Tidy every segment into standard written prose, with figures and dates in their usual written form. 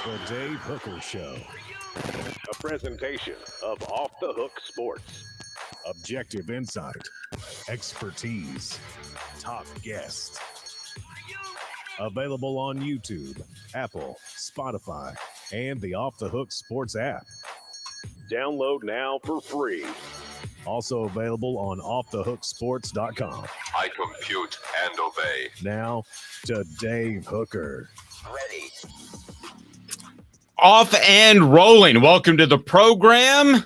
The Dave Hooker Show. A presentation of Off the Hook Sports. Objective insight, expertise, top guests. Available on YouTube, Apple, Spotify, and the Off the Hook Sports app. Download now for free. Also available on offthehooksports.com. I compute and obey. Now to Dave Hooker. Ready. Off and rolling. Welcome to the program.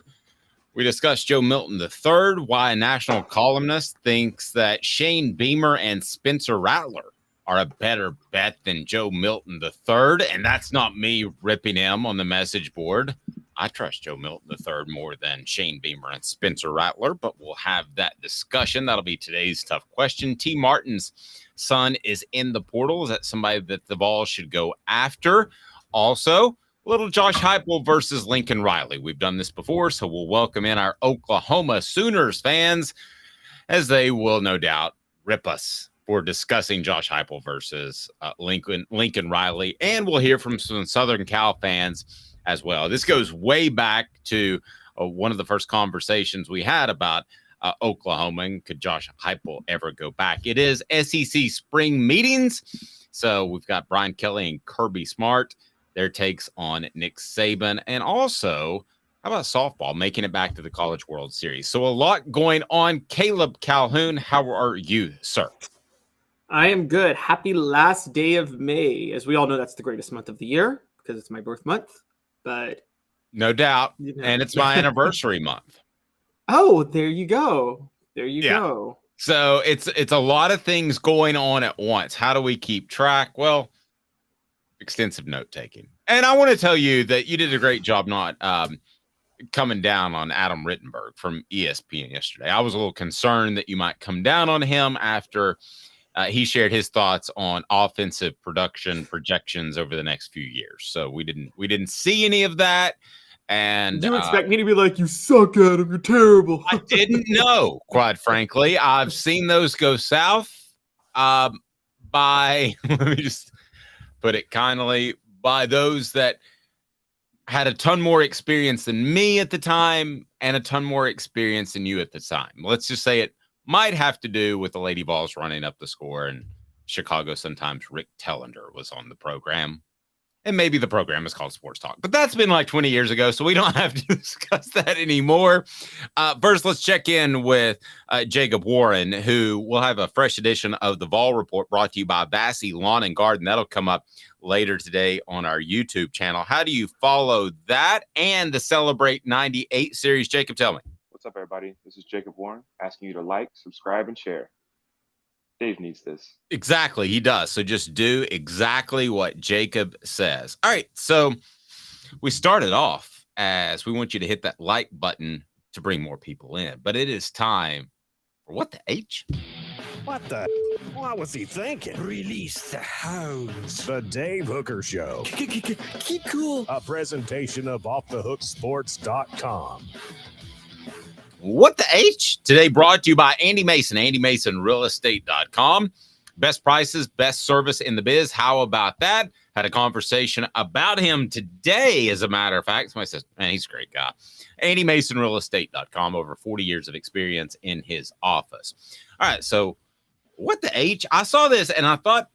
We discussed Joe Milton III, why a national columnist thinks that Shane Beamer and Spencer Rattler are a better bet than Joe Milton III. And that's not me ripping him on the message board. I trust Joe Milton III more than Shane Beamer and Spencer Rattler, but we'll have that discussion. That'll be today's tough question. T. Martin's son is in the portal. Is that somebody that the Vols should go after? Also, little Josh Heupel versus Lincoln Riley. We've done this before, so we'll welcome in our Oklahoma Sooners fans, as they will no doubt rip us for discussing Josh Heupel versus Lincoln Riley. And we'll hear from some Southern Cal fans as well. This goes way back to one of the first conversations we had about Oklahoma and could Josh Heupel ever go back. It is SEC spring meetings, so we've got Brian Kelly and Kirby Smart, their takes on Nick Saban, and also, how about softball making it back to the College World Series? So a lot going on. Caleb Calhoun, how are you, sir? I am good. Happy last day of May. As we all know, that's the greatest month of the year because it's my birth month. But no doubt, and it's my anniversary month. Oh, there you go. There you go. So it's a lot of things going on at once. How do we keep track? Well, extensive note taking. And I want to tell you that you did a great job not coming down on Adam Rittenberg from ESPN yesterday. I was a little concerned that you might come down on him after he shared his thoughts on offensive production projections over the next few years. So we didn't see any of that. And you expect me to be like, you suck, Adam, you're terrible. I didn't know, quite frankly. I've seen those go south by, let me just put it kindly, by those that had a ton more experience than me at the time and a ton more experience than you at the time. Let's just say it might have to do with the Lady Vols running up the score and Chicago sometimes Rick Tellender was on the program. And maybe the program is called Sports Talk, but that's been like 20 years ago, so we don't have to discuss that anymore. First, let's check in with Jacob Warren, who will have a fresh edition of the Vol Report brought to you by Vassy Lawn and Garden. That'll come up later today on our YouTube channel. How do you follow that and the Celebrate 98 series? Jacob, tell me. What's up, everybody? This is Jacob Warren asking you to like, subscribe, and share. Dave needs this. Exactly. He does. So just do exactly what Jacob says. All right. So we started off as we want you to hit that like button to bring more people in, but it is time for what the H? What the? What was he thinking? Release the hounds. The Dave Hooker Show. Keep cool. A presentation of offthehooksports.com. What the H? Today brought to you by Andy Mason, AndyMasonRealEstate.com. Best prices, best service in the biz. How about that? Had a conversation about him today, as a matter of fact. Somebody says, man, he's a great guy. AndyMasonRealEstate.com, over 40 years of experience in his office. All right, so what the H? I saw this, and I thought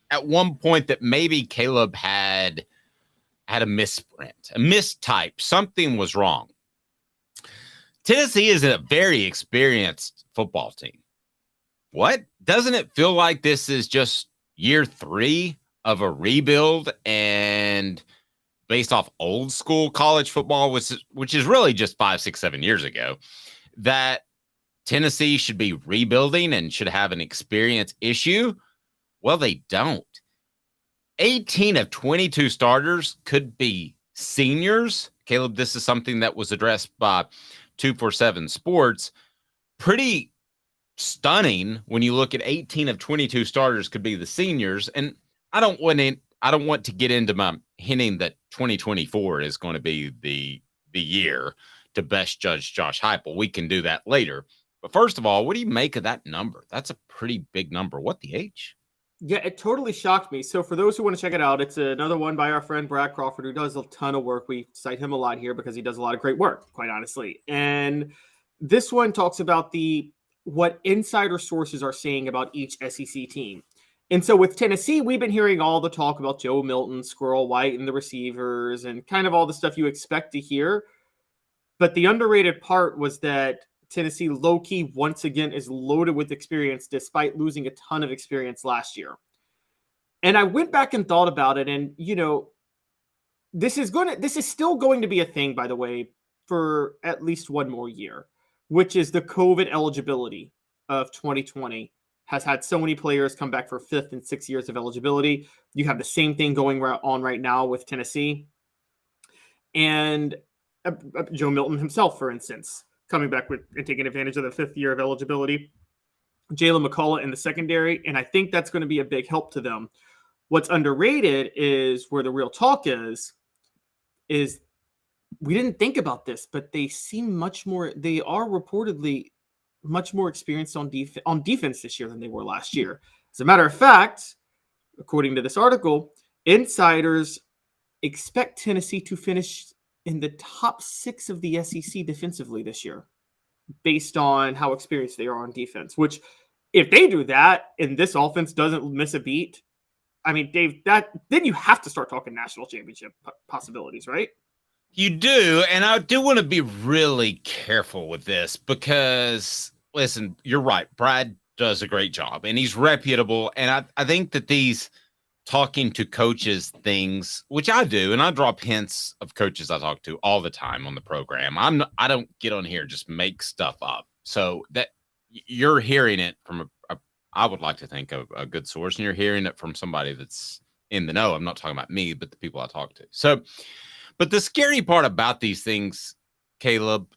at one point that maybe Caleb had a misprint, a mistype. Something was wrong. Tennessee is a very experienced football team. What? Doesn't it feel like this is just year 3 of a rebuild and based off old school college football, which is really just 5, 6, 7 years ago, that Tennessee should be rebuilding and should have an experience issue? Well, they don't. 18 of 22 starters could be seniors. Caleb, this is something that was addressed by 247 Sports. Pretty stunning when you look at 18 of 22 starters could be the seniors. And I don't want to get into my hinting that 2024 is going to be the year to best judge Josh Heupel. We can do that later. But first of all, what do you make of that number? That's a pretty big number. What the H? Yeah, it totally shocked me. So for those who want to check it out, it's another one by our friend Brad Crawford, who does a ton of work. We cite him a lot here because he does a lot of great work, quite honestly. And this one talks about what insider sources are saying about each SEC team. And so with Tennessee, we've been hearing all the talk about Joe Milton, Squirrel White, and the receivers, and kind of all the stuff you expect to hear. But the underrated part was that Tennessee low-key once again is loaded with experience despite losing a ton of experience last year. And I went back and thought about it, and this is still going to be a thing, by the way, for at least one more year, which is the COVID eligibility of 2020 has had so many players come back for 5th and 6th years of eligibility. You have the same thing going on right now with Tennessee. And Joe Milton himself, for instance, coming back and taking advantage of the 5th year of eligibility. Jalen McCullough in the secondary, and I think that's going to be a big help to them. What's underrated is where the real talk is we didn't think about this, but they are reportedly much more experienced on defense this year than they were last year. As a matter of fact, according to this article, insiders expect Tennessee to finish in the top 6 of the SEC defensively this year, based on how experienced they are on defense, which if they do that and this offense doesn't miss a beat, I mean, Dave, then you have to start talking national championship possibilities, right? You do, and I do want to be really careful with this because, listen, you're right. Brad does a great job, and he's reputable, and I think that these talking to coaches things, which I do, and I drop hints of coaches I talk to all the time on the program. I don't get on here and just make stuff up. So that you're hearing it from I would like to think of a good source, and you're hearing it from somebody that's in the know. I'm not talking about me, but the people I talk to. So, but the scary part about these things, Caleb,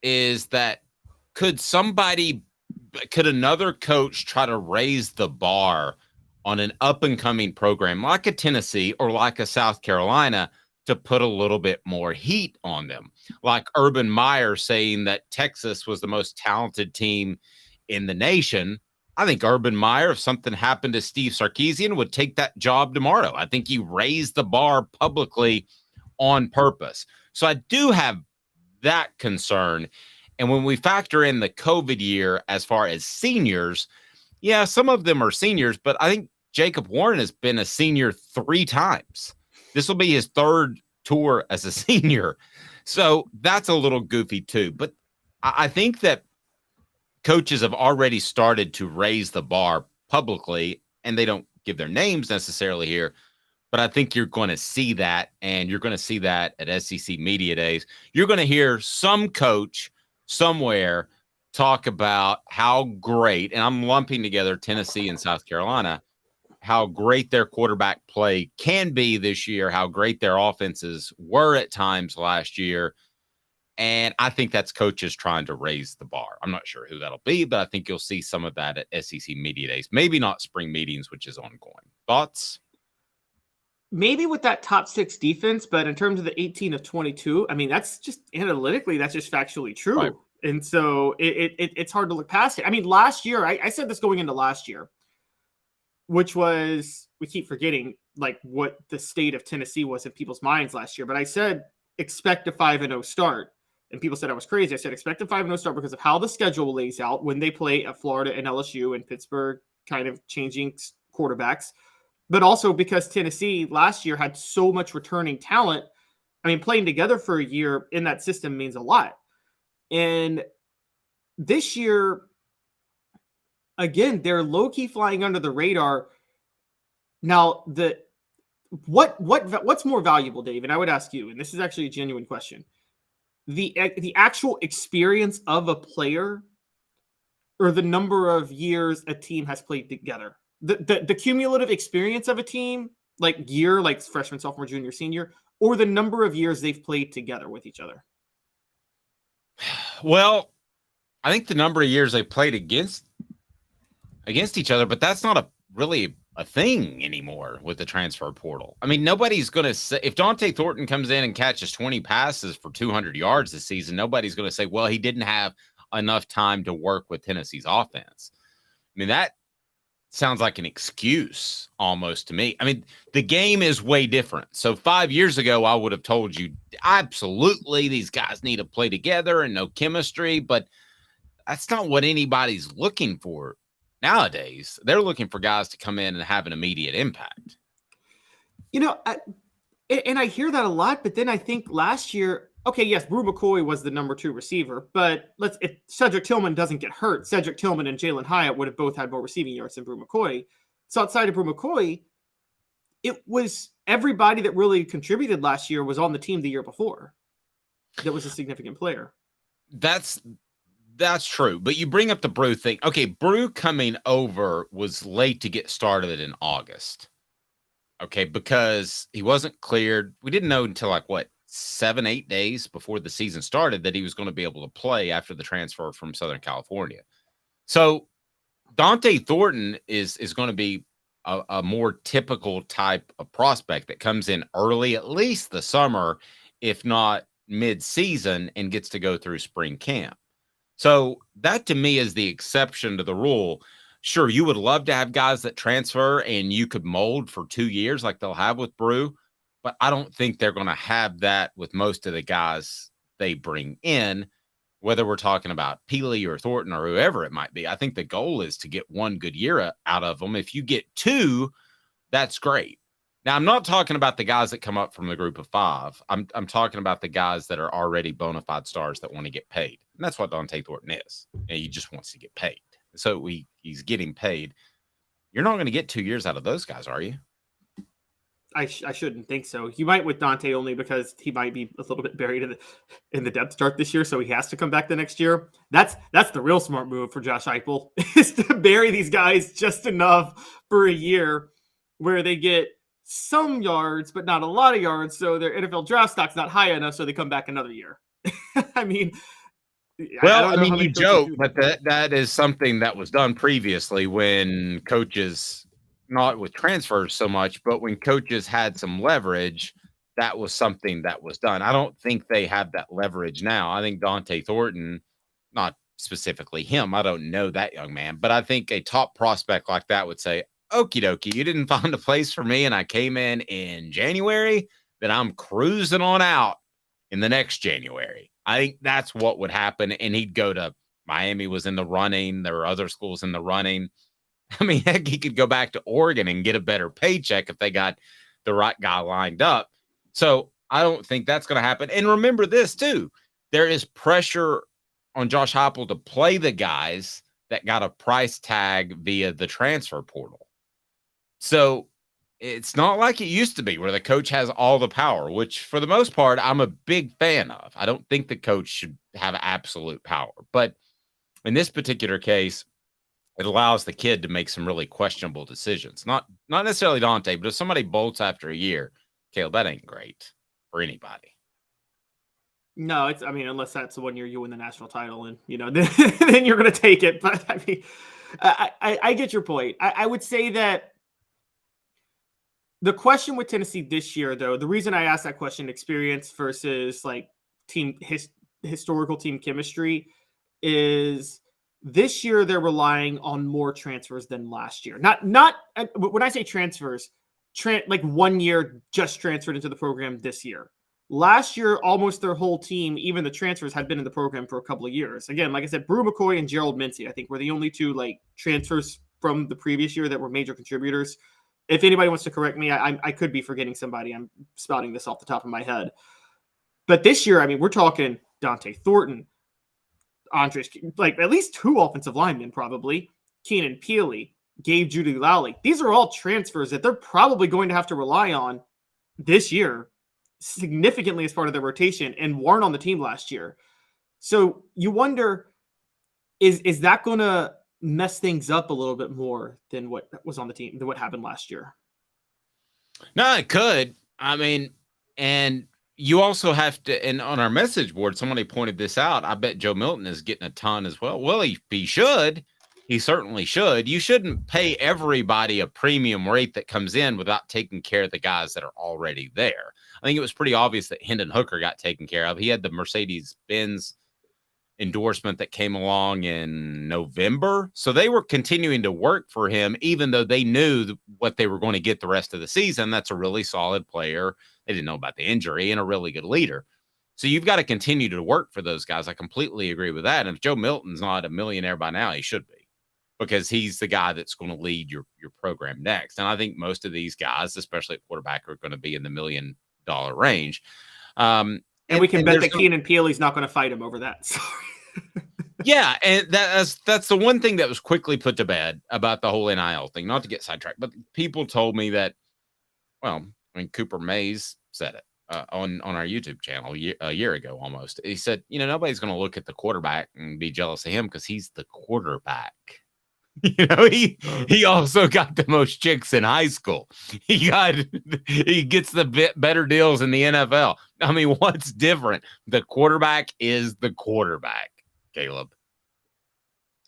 is that could another coach try to raise the bar on an up-and-coming program like a Tennessee or like a South Carolina to put a little bit more heat on them? Like Urban Meyer saying that Texas was the most talented team in the nation. I think Urban Meyer, if something happened to Steve Sarkisian, would take that job tomorrow. I think he raised the bar publicly on purpose. So I do have that concern. And when we factor in the COVID year as far as seniors, yeah, some of them are seniors, but I think Jacob Warren has been a senior 3 times. This will be his 3rd tour as a senior. So that's a little goofy too. But I think that coaches have already started to raise the bar publicly, and they don't give their names necessarily here, but I think you're going to see that, and you're going to see that at SEC Media Days. You're going to hear some coach somewhere talk about how great, and I'm lumping together Tennessee and South Carolina, how great their quarterback play can be this year, how great their offenses were at times last year. And I think that's coaches trying to raise the bar. I'm not sure who that'll be, but I think you'll see some of that at SEC Media Days. Maybe not spring meetings, which is ongoing. Thoughts? Maybe with that top 6 defense, but in terms of the 18 of 22, I mean, that's just analytically, that's just factually true. Right. And so it's hard to look past it. I mean, last year, I said this going into last year, which was, we keep forgetting like what the state of Tennessee was in people's minds last year. But I said, expect a 5-0 start. And people said I was crazy. I said, expect a 5-0 start because of how the schedule lays out when they play at Florida and LSU and Pittsburgh, kind of changing quarterbacks. But also because Tennessee last year had so much returning talent. I mean, playing together for a year in that system means a lot. And this year, again, they're low-key flying under the radar. Now, what's more valuable, Dave? And I would ask you, and this is actually a genuine question. The actual experience of a player or the number of years a team has played together? The cumulative experience of a team, like freshman, sophomore, junior, senior, or the number of years they've played together with each other? Well, I think the number of years they played against each other, but that's not really a thing anymore with the transfer portal. I mean, nobody's going to say, if Dante Thornton comes in and catches 20 passes for 200 yards this season, nobody's going to say, well, he didn't have enough time to work with Tennessee's offense. I mean, sounds like an excuse almost to me. I mean, the game is way different. So 5 years ago, I would have told you absolutely these guys need to play together and no chemistry, but that's not what anybody's looking for nowadays. They're looking for guys to come in and have an immediate impact. And I hear that a lot, but then I think last year, okay, yes, Brew McCoy was the number 2 receiver, but if Cedric Tillman doesn't get hurt, Cedric Tillman and Jalen Hyatt would have both had more receiving yards than Brew McCoy. So outside of Brew McCoy, it was everybody that really contributed last year was on the team the year before. That was a significant player. That's true. But you bring up the Brew thing. Okay, Brew coming over was late to get started in August. Okay, because he wasn't cleared. We didn't know until 7-8 days before the season started that he was going to be able to play after the transfer from Southern California. So Dante Thornton is going to be a more typical type of prospect that comes in early, at least the summer, if not mid-season, and gets to go through spring camp. So that to me is the exception to the rule. Sure, you would love to have guys that transfer and you could mold for 2 years like they'll have with Brew, but I don't think they're going to have that with most of the guys they bring in, whether we're talking about Peely or Thornton or whoever it might be. I think the goal is to get 1 good year out of them. If you get 2, that's great. Now, I'm not talking about the guys that come up from the group of 5. I'm talking about the guys that are already bona fide stars that want to get paid. And that's what Dante Thornton is. And he just wants to get paid. So he's getting paid. You're not going to get 2 years out of those guys, are you? I shouldn't think so. You might with Dante only because he might be a little bit buried in the depth chart this year, so he has to come back the next year. That's the real smart move for Josh Heupel, is to bury these guys just enough for a year where they get some yards, but not a lot of yards, so their NFL draft stock's not high enough, so they come back another year. I mean, you joke, but that is something that was done previously when coaches, not with transfers so much, but when coaches had some leverage, that was something that was done. I don't think they have that leverage now. I think Dante Thornton, not specifically him, I don't know that young man, but I think a top prospect like that would say, okie dokie, you didn't find a place for me and I came in January, then I'm cruising on out in the next January. I think that's what would happen. And he'd go to Miami was in the running. There were other schools in the running. I mean, heck, he could go back to Oregon and get a better paycheck if they got the right guy lined up. So I don't think that's going to happen. And remember this too. There is pressure on Josh Heupel to play the guys that got a price tag via the transfer portal. So it's not like it used to be where the coach has all the power, which for the most part, I'm a big fan of. I don't think the coach should have absolute power. But in this particular case, it allows the kid to make some really questionable decisions. Not necessarily Dante, but if somebody bolts after a year, Caleb, that ain't great for anybody. No, unless that's the 1 year you win the national title and, then you're going to take it. But I mean, I get your point. I would say that the question with Tennessee this year, though, the reason I asked that question, experience versus historical team chemistry, is this year they're relying on more transfers than last year. Not when I say transfers, 1 year just transferred into the program this year. Last year, almost their whole team, even the transfers, had been in the program for a couple of years. Again, like I said, Brew McCoy and Gerald Mincy, I think, were the only 2 transfers from the previous year that were major contributors. If anybody wants to correct me, I could be forgetting somebody. I'm spouting this off the top of my head. But this year, we're talking Dante Thornton, Andres, at least 2 offensive linemen probably, Keenan Peely, Gabe Judy-Lally. These are all transfers that they're probably going to have to rely on this year significantly as part of their rotation and weren't on the team last year. So you wonder, is that going to mess things up a little bit more than what was on the team, than what happened last year? No, it could. And you also have to, and on our message board, somebody pointed this out. I bet Joe Milton is getting a ton as well. Well, he should. He certainly should. You shouldn't pay everybody a premium rate that comes in without taking care of the guys that are already there. I think it was pretty obvious that Hendon Hooker got taken care of. He had the Mercedes-Benz endorsement that came along in November. So they were continuing to work for him, even though they knew what they were going to get the rest of the season. That's a really solid player. They didn't know about the injury and a really good leader. So you've got to continue to work for those guys. I completely agree with that. And if Joe Milton's not a millionaire by now, he should be, because he's the guy that's going to lead your program next. And I think most of these guys, especially at quarterback, are going to be in the $1 million range. And we can bet that Keenan Peely's not going to fight him over that. Sorry. Yeah, and that's the one thing that was quickly put to bed about the whole NIL thing. Not to get sidetracked, but people told me that, well, I mean, Cooper Mays said it on our YouTube channel a year ago almost. He said, nobody's going to look at the quarterback and be jealous of him because he's the quarterback. He also got the most chicks in high school. He gets the better deals in the NFL. I mean, what's different? The quarterback is the quarterback, Caleb.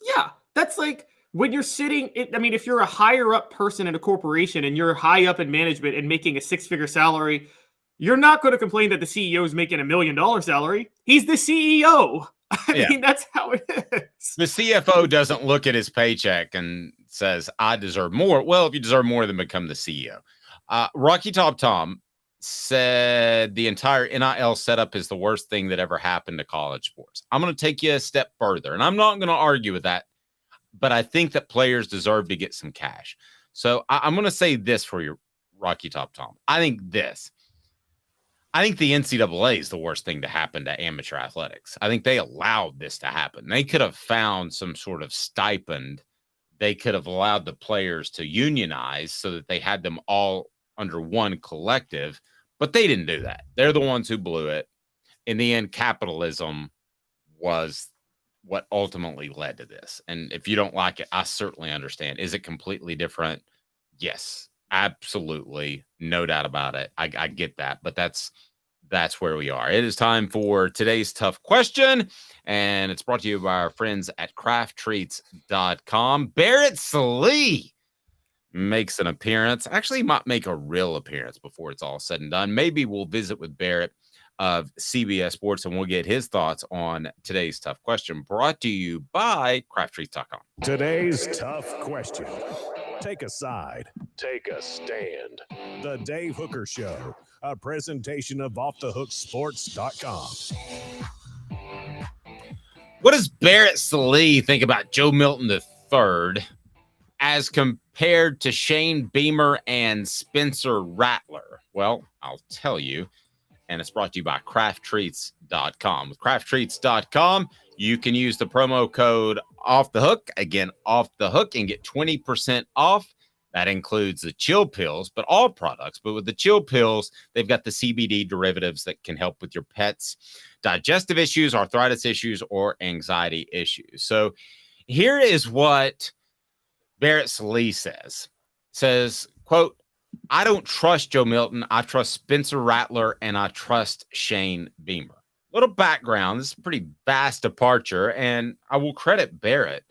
Yeah, that's like when you're sitting. If you're a higher up person in a corporation and you're high up in management and making a 6-figure salary, you're not going to complain that the CEO is making $1 million salary. He's the CEO. I mean, that's how it is. The CFO doesn't look at his paycheck and says, I deserve more. Well, if you deserve more, then become the CEO. Rocky Top Tom said the entire NIL setup is the worst thing that ever happened to college sports. I'm going to take you a step further, and I'm not going to argue with that, but I think that players deserve to get some cash. So I'm going to say this for you, Rocky Top Tom. I think the NCAA is the worst thing to happen to amateur athletics. I think they allowed this to happen. They could have found some sort of stipend. They could have allowed the players to unionize so that they had them all under one collective, but they didn't do that. They're the ones who blew it. In the end, capitalism was what ultimately led to this. And if you don't like it, I certainly understand. Is it completely different? Yes, absolutely. No doubt about it. I get that, but that's where we are. It is time for today's tough question, and it's brought to you by our friends at crafttreats.com. Barrett Sallee makes an appearance. Actually, might make a real appearance before it's all said and done. Maybe we'll visit with Barrett of CBS Sports, and we'll get his thoughts on today's tough question, brought to you by crafttreats.com. Today's tough question. Take a side. Take a stand. The Dave Hooker Show, a presentation of offthehooksports.com. What does Barrett Sallee think about Joe Milton III as compared to Shane Beamer and Spencer Rattler? Well, I'll tell you, and it's brought to you by crafttreats.com. With crafttreats.com, you can use the promo code Off the Hook, again, Off the Hook, and get 20% off. That includes the chill pills, but all products. But with the chill pills, they've got the CBD derivatives that can help with your pet's digestive issues, arthritis issues, or anxiety issues. So here is what Barrett Sallee says, quote, I don't trust Joe Milton. I trust Spencer Rattler, and I trust Shane Beamer. Little background. This is a pretty vast departure, and I will credit Barrett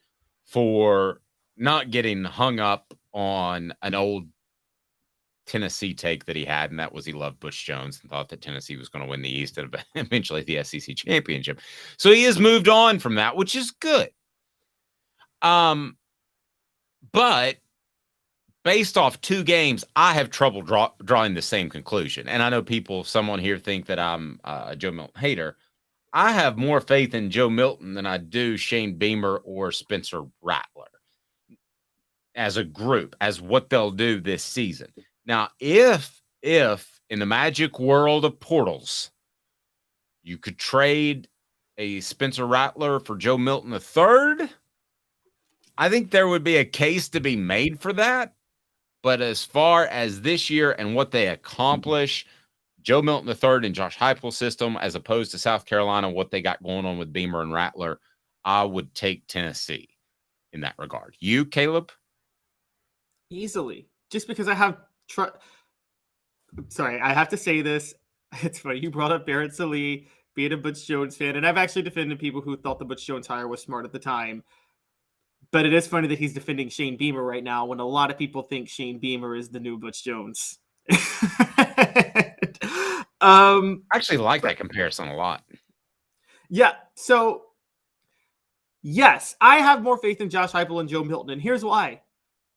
for not getting hung up on an old Tennessee take that he had, and that was he loved Butch Jones and thought that Tennessee was going to win the East and eventually the SEC championship. So he has moved on from that, which is good. But based off 2 games, I have trouble drawing the same conclusion. And I know someone here think that I'm a Joe Milton hater. I have more faith in Joe Milton than I do Shane Beamer or Spencer Rattler as a group, as what they'll do this season. Now, if in the magic world of portals, you could trade a Spencer Rattler for Joe Milton III, I think there would be a case to be made for that. But as far as this year and what they accomplish, Joe Milton III and Josh Heupel's system, as opposed to South Carolina, what they got going on with Beamer and Rattler, I would take Tennessee in that regard. You, Caleb? Easily. Just because I have sorry, I have to say this. It's funny. You brought up Barrett Sallee being a Butch Jones fan, and I've actually defended people who thought the Butch Jones hire was smart at the time. But it is funny that he's defending Shane Beamer right now when a lot of people think Shane Beamer is the new Butch Jones. I actually like that comparison a lot. Yeah. So Yes, I have more faith in Josh Heupel and Joe Milton, and here's why.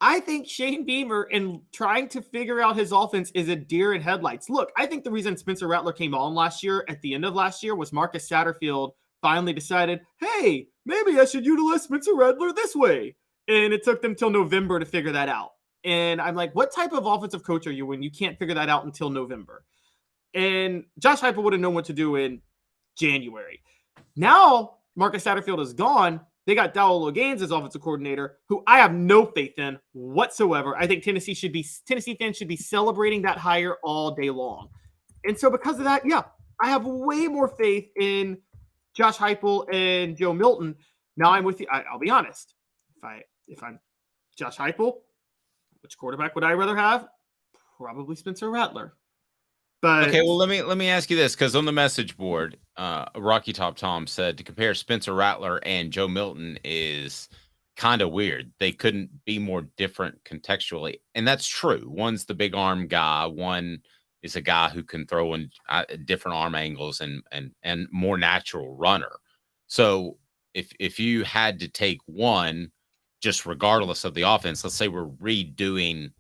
I think Shane Beamer, in trying to figure out his offense, is a deer in headlights. Look, I think the reason Spencer Rattler came on last year, at the end of last year, was Marcus Satterfield finally decided, hey, maybe I should utilize Spencer Rattler this way. And it took them till November to figure that out. And I'm like, what type of offensive coach are you when you can't figure that out until November? And Josh Heupel would have known what to do in January. Now, Marcus Satterfield is gone. They got Dowell Gaines as offensive coordinator, who I have no faith in whatsoever. I think Tennessee fans should be celebrating that hire all day long. And so because of that, yeah, I have way more faith in Josh Heupel and Joe Milton. Now I'm with you. I'll be honest. If I'm Josh Heupel, which quarterback would I rather have? Probably Spencer Rattler. But okay, well, let me ask you this, because on the message board, Rocky Top Tom said to compare Spencer Rattler and Joe Milton is kind of weird. They couldn't be more different contextually, and that's true. One's the big arm guy. One is a guy who can throw in different arm angles and more natural runner. So if you had to take one, just regardless of the offense, let's say we're redoing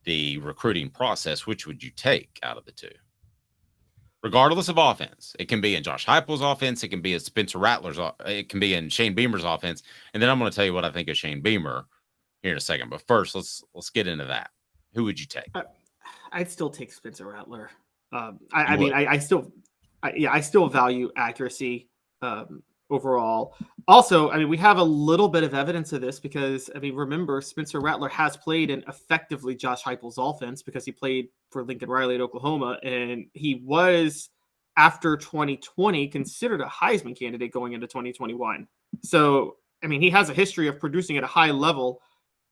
the recruiting process, which would you take out of the two? Regardless of offense, it can be in Josh Heupel's offense, it can be in Spencer Rattler's, it can be in Shane Beamer's offense, and then I'm going to tell you what I think of Shane Beamer here in a second. But first, let's get into that. Who would you take? I'd still take Spencer Rattler. I still value accuracy overall. Also, I mean, we have a little bit of evidence of this because, I mean, remember, Spencer Rattler has played in effectively Josh Heupel's offense because he played for Lincoln Riley at Oklahoma, and he was, after 2020, considered a Heisman candidate going into 2021. So, I mean, he has a history of producing at a high level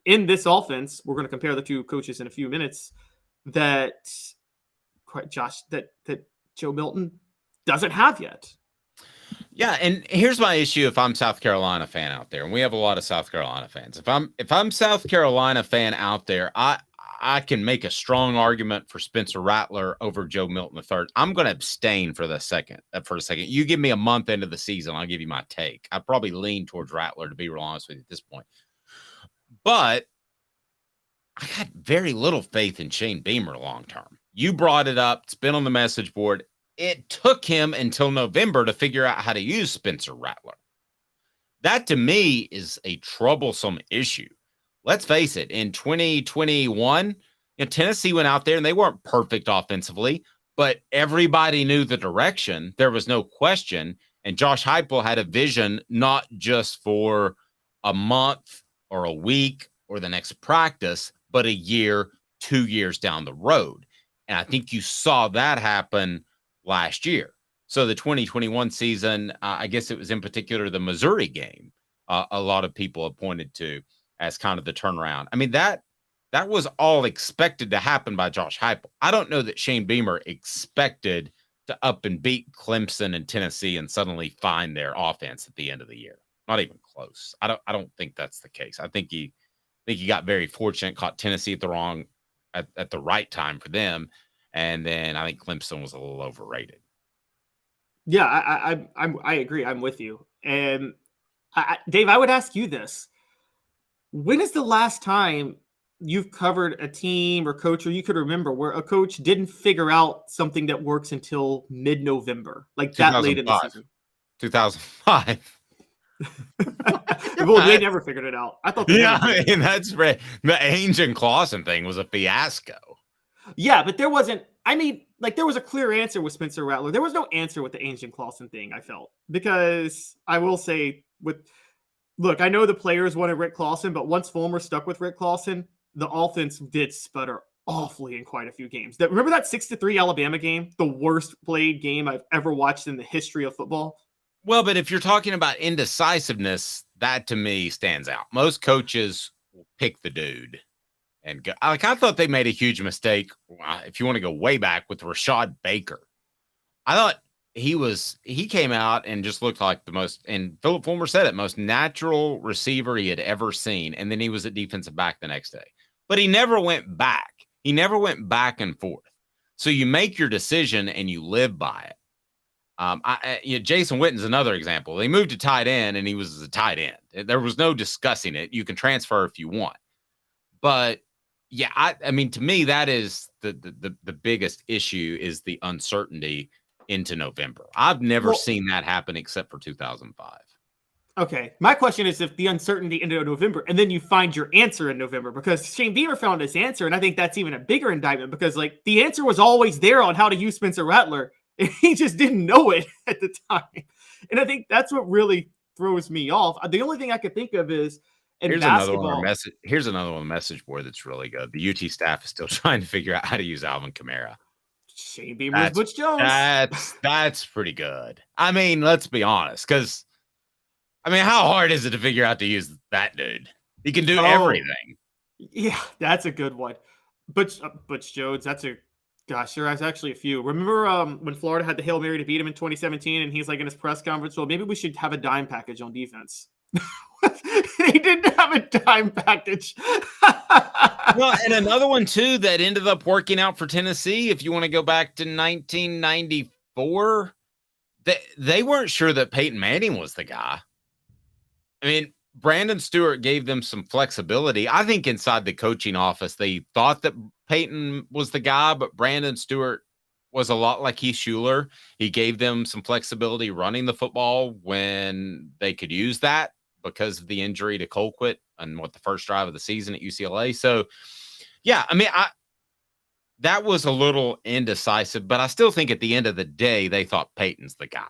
in this offense. We're going to compare the two coaches in a few minutes. That Joe Milton doesn't have yet. Yeah, and here's my issue if I'm South Carolina fan out there, and we have a lot of South Carolina fans. If I'm South Carolina fan out there, I can make a strong argument for Spencer Rattler over Joe Milton III. I'm going to abstain for a second. You give me a month into the season, I'll give you my take. I probably lean towards Rattler, to be real honest with you at this point. But I got very little faith in Shane Beamer long term. You brought it up. It's been on the message board. It took him until November to figure out how to use Spencer Rattler. That, to me, is a troublesome issue. Let's face it. In 2021, Tennessee went out there and they weren't perfect offensively, but everybody knew the direction. There was no question. And Josh Heupel had a vision not just for a month or a week or the next practice, but a year, 2 years down the road. And I think you saw that happen last year. So the 2021 season, I guess it was in particular the Missouri game, a lot of people have pointed to as kind of the turnaround. I mean, that was all expected to happen by Josh Heupel. I don't know that Shane Beamer expected to up and beat Clemson and Tennessee and suddenly find their offense at the end of the year. Not even close. I don't think that's the case. I think he got very fortunate, caught Tennessee at the right time for them. And then I think Clemson was a little overrated. Yeah, I agree. I'm with you. And Dave, I would ask you this. When is the last time you've covered a team or coach, or you could remember, where a coach didn't figure out something that works until mid-November, like that late in the season? 2005. Well, they never figured it out. I thought. I mean, that's right. The Ainge and Clausen thing was a fiasco. Yeah, but there wasn't. I mean, like, there was a clear answer with Spencer Rattler. There was no answer with the Ainge and Clausen thing, I felt, because I will say, look, I know the players wanted Rick Clausen, but once Fulmer stuck with Rick Clausen, the offense did sputter awfully in quite a few games. Remember that 6-3 Alabama game, the worst played game I've ever watched in the history of football? Well, but if you're talking about indecisiveness, that to me stands out. Most coaches will pick the dude and go. Like, I thought they made a huge mistake. If you want to go way back, with Rashad Baker, I thought he came out and just looked like the most, and Philip Fulmer said it, most natural receiver he had ever seen. And then he was at defensive back the next day, but he never went back. He never went back and forth. So you make your decision and you live by it. Jason Witten's another example. They moved to tight end, and he was a tight end. There was no discussing it. You can transfer if you want, but yeah, I mean, to me, that is the biggest issue is the uncertainty into November. I've never seen that happen except for 2005. Okay, my question is if the uncertainty into November, and then you find your answer in November, because Shane Beamer found his answer, and I think that's even a bigger indictment because, like, the answer was always there on how to use Spencer Rattler, and he just didn't know it at the time. And I think that's what really throws me off. The only thing I could think of is here's another one on the message board that's really good. The UT staff is still trying to figure out how to use Alvin Kamara. Shane Beamer's Butch Jones. That's pretty good. I mean, let's be honest, because how hard is it to figure out to use that dude? He can do everything. Yeah, that's a good one. Butch Jones, there's actually a few. Remember when Florida had the Hail Mary to beat him in 2017, and he's like in his press conference, well, maybe we should have a dime package on defense. He didn't have a dime package. Well, and another one, too, that ended up working out for Tennessee, if you want to go back to 1994, they weren't sure that Peyton Manning was the guy. I mean, Brandon Stewart gave them some flexibility. I think inside the coaching office, they thought that Peyton was the guy, but Brandon Stewart was a lot like Heath Schuler. He gave them some flexibility running the football when they could use that because of the injury to Colquitt and the first drive of the season at UCLA. So, yeah, that was a little indecisive, but I still think at the end of the day, they thought Peyton's the guy.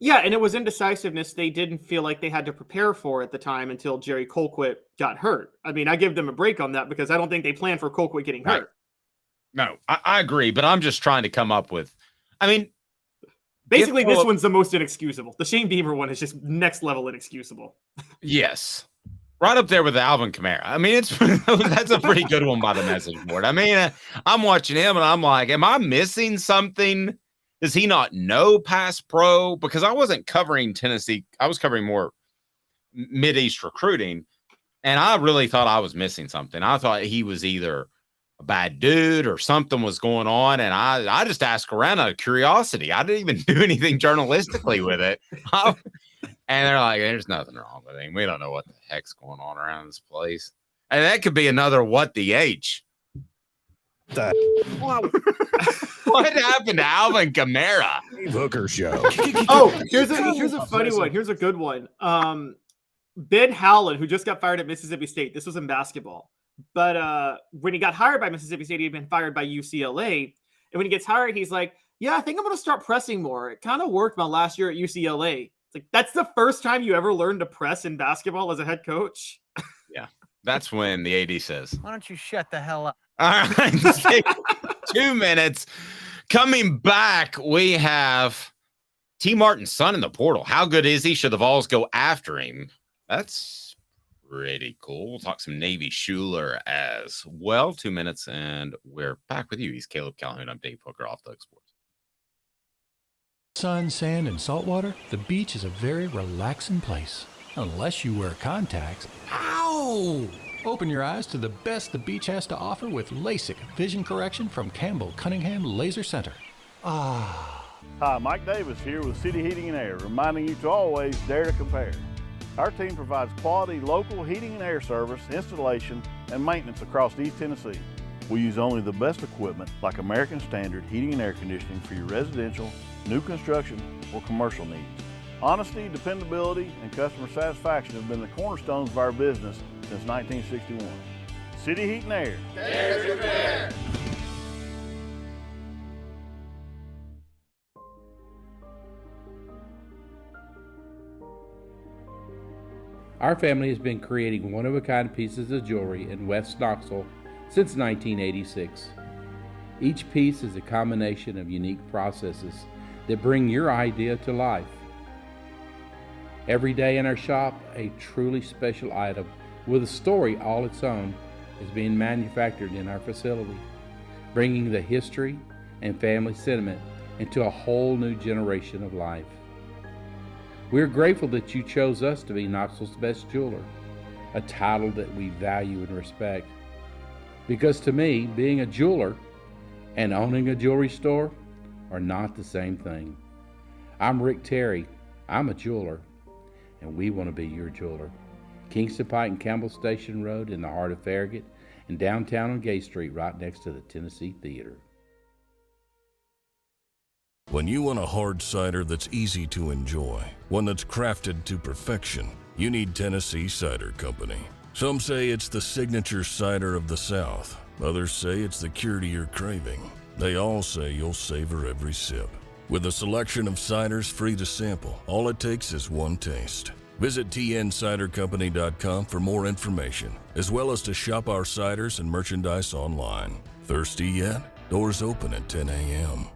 Yeah, and it was indecisiveness they didn't feel like they had to prepare for at the time until Jerry Colquitt got hurt. I give them a break on that because I don't think they planned for Colquitt getting hurt. No, I agree, but I'm just trying to come up with, basically this one's the most inexcusable. The Shane Beamer one is just next level inexcusable. Yes. Right up there with Alvin Kamara. That's a pretty good one by the message board. I'm watching him and I'm like, am I missing something? Does he not know pass pro? Because I wasn't covering Tennessee. I was covering more Mid-East recruiting, and I really thought I was missing something. I thought he was either a bad dude or something was going on, and I just asked around out of curiosity. I didn't even do anything journalistically with it. And they're like, there's nothing wrong with him. We don't know what the heck's going on around this place. And that could be another what the H. What happened to Alvin Kamara? Hooker Show. Here's a funny one. Here's a good one. Ben Howland, who just got fired at Mississippi State. This was in basketball. But when he got hired by Mississippi State, he'd been fired by UCLA. And when he gets hired, he's like, yeah, I think I'm going to start pressing more. It kind of worked my last year at UCLA. It's like, that's the first time you ever learned to press in basketball as a head coach? Yeah. That's when the AD says, Why don't you shut the hell up? all right, 2 minutes. Coming back, we have T. Martin's son in the portal. How good is he? Should the Vols go after him? That's pretty cool. We'll talk some Navy Schuler as well. 2 minutes, and we're back with you. He's Caleb Calhoun. I'm Dave Hooker, Off the Hook Sports. Sun, sand, and salt water, the beach is a very relaxing place. Unless you wear contacts. Ow! Open your eyes to the best the beach has to offer with LASIK vision correction from Campbell Cunningham Laser Center. Ah. Hi, Mike Davis here with City Heating and Air, reminding you to always dare to compare. Our team provides quality local heating and air service, installation, and maintenance across East Tennessee. We use only the best equipment like American Standard heating and air conditioning for your residential, new construction, or commercial needs. Honesty, dependability, and customer satisfaction have been the cornerstones of our business since 1961. City Heat and Air. Dare to compare. Our family has been creating one-of-a-kind pieces of jewelry in West Knoxville since 1986. Each piece is a combination of unique processes that bring your idea to life. Every day in our shop, a truly special item with a story all its own is being manufactured in our facility, bringing the history and family sentiment into a whole new generation of life. We're grateful that you chose us to be Knoxville's best jeweler, a title that we value and respect. Because to me, being a jeweler and owning a jewelry store are not the same thing. I'm Rick Terry. I'm a jeweler, and we want to be your jeweler. Kingston Pike and Campbell Station Road in the heart of Farragut, and downtown on Gay Street right next to the Tennessee Theater. When you want a hard cider that's easy to enjoy, one that's crafted to perfection, you need Tennessee Cider Company. Some say it's the signature cider of the South. Others say it's the cure to your craving. They all say you'll savor every sip. With a selection of ciders free to sample, all it takes is one taste. Visit tncidercompany.com for more information, as well as to shop our ciders and merchandise online. Thirsty yet? Doors open at 10 a.m.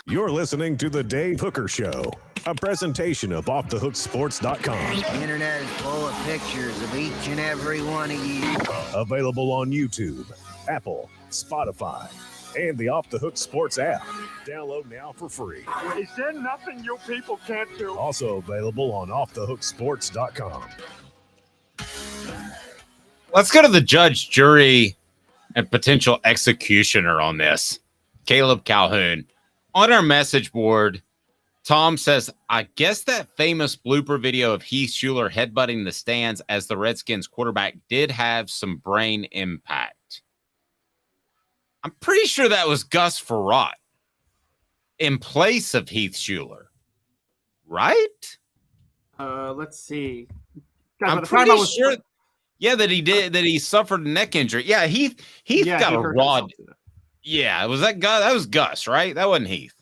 You're listening to The Dave Hooker Show, a presentation of OffTheHookSports.com. The internet is full of pictures of each and every one of you. Available on YouTube, Apple, Spotify, and the Off the Hook Sports app. Download now for free. Is there nothing you people can't do? Also available on OffTheHookSports.com. Let's go to the judge, jury, and potential executioner on this. Caleb Calhoun. On our message board, Tom says, I guess that famous blooper video of Heath Schuler headbutting the stands as the Redskins quarterback did have some brain impact. I'm pretty sure that was Gus Frerotte in place of Heath Schuler, right? Let's see. I'm pretty sure. Yeah, that he did. That he suffered a neck injury. Yeah, Heath got a raw. Yeah, was that Gus? That was Gus, right? That wasn't Heath.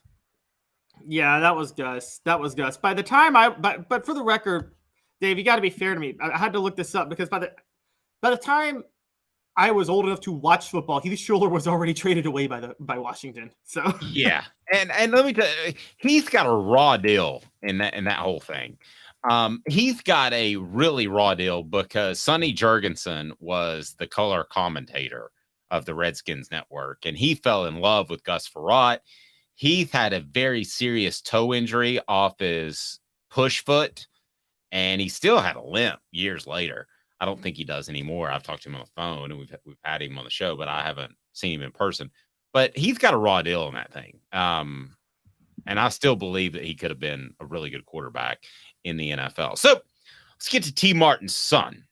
Yeah, that was Gus. By the time but for the record, Dave, you got to be fair to me. I had to look this up because by the time I was old enough to watch football, Heath Schuler was already traded away by Washington. So yeah, and let me tell you, Heath got a raw deal in that whole thing. Heath got a really raw deal because Sonny Jurgensen was the color commentator of the Redskins network, and he fell in love with Gus Frerotte. Heath had a very serious toe injury off his push foot, and he still had a limp years later. I don't think he does anymore. I've talked to him on the phone, and we've had him on the show, but I haven't seen him in person. But Heath got a raw deal on that thing. And I still believe that he could have been a really good quarterback in the NFL. So let's get to T. Martin's son.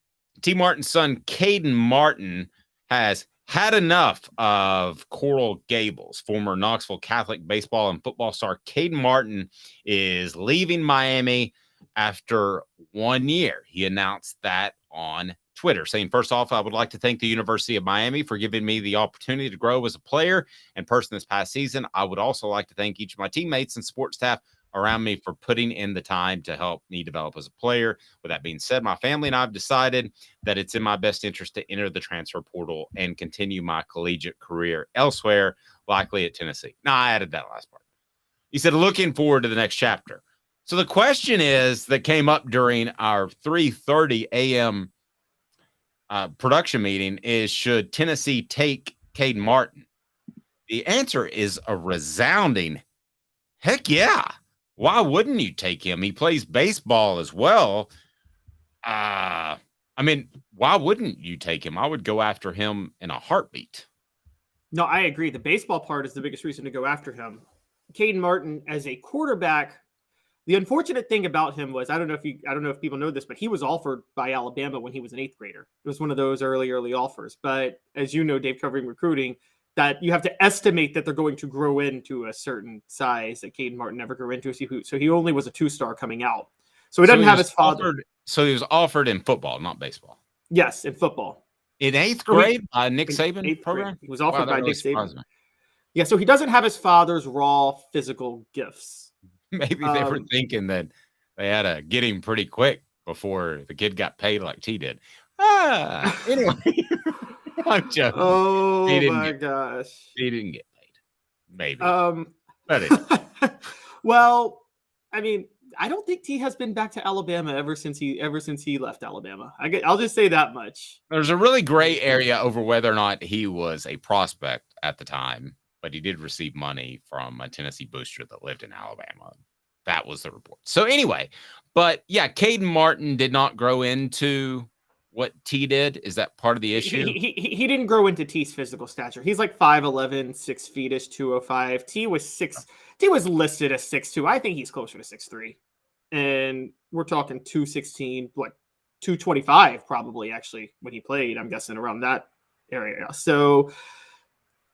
T. Martin's son, Caden Martin, has had enough of Coral Gables. Former Knoxville Catholic baseball and football star Caden Martin is leaving Miami after 1 year. He announced that on Twitter, saying, first off, I would like to thank the University of Miami for giving me the opportunity to grow as a player and person this past season. I would also like to thank each of my teammates and support staff around me for putting in the time to help me develop as a player. With that being said, my family and I have decided that it's in my best interest to enter the transfer portal and continue my collegiate career elsewhere, likely at Tennessee. Now, I added that last part. He said, looking forward to the next chapter. So the question is that came up during our 3:30 a.m. Production meeting is, should Tennessee take Caden Martin? The answer is a resounding heck yeah. Why wouldn't you take him? He plays baseball as well. I mean, why wouldn't you take him? I would go after him in a heartbeat. No, I agree. The baseball part is the biggest reason to go after him. Caden Martin as a quarterback, the unfortunate thing about him was, I don't know if people know this, but he was offered by Alabama when he was an 8th grader. It was one of those early offers. But as you know, Dave, covering recruiting, that you have to estimate that they're going to grow into a certain size that Caden Martin never grew into. So he only was a 2-star coming out. So he doesn't have his father. So he was offered in football, not baseball. Yes, in football. In 8th grade, Nick Saban program? He was offered by really Nick Saban. Yeah, so he doesn't have his father's raw physical gifts. Maybe they were thinking that they had to get him pretty quick before the kid got paid like T did. Anyway. I'm joking. Oh my gosh. He didn't get paid. Maybe. Well, I mean, I don't think T has been back to Alabama ever since he left Alabama. I'll just say that much. There's a really gray area over whether or not he was a prospect at the time, but he did receive money from a Tennessee booster that lived in Alabama. That was the report. So anyway, but yeah, Caden Martin did not grow into what T did? Is that part of the issue? He didn't grow into T's physical stature. He's like 5'11", 6 feet-ish, 205. T was listed as 6'2". I think he's closer to 6'3". And we're talking 216, like 225 probably actually when he played. I'm guessing around that area. So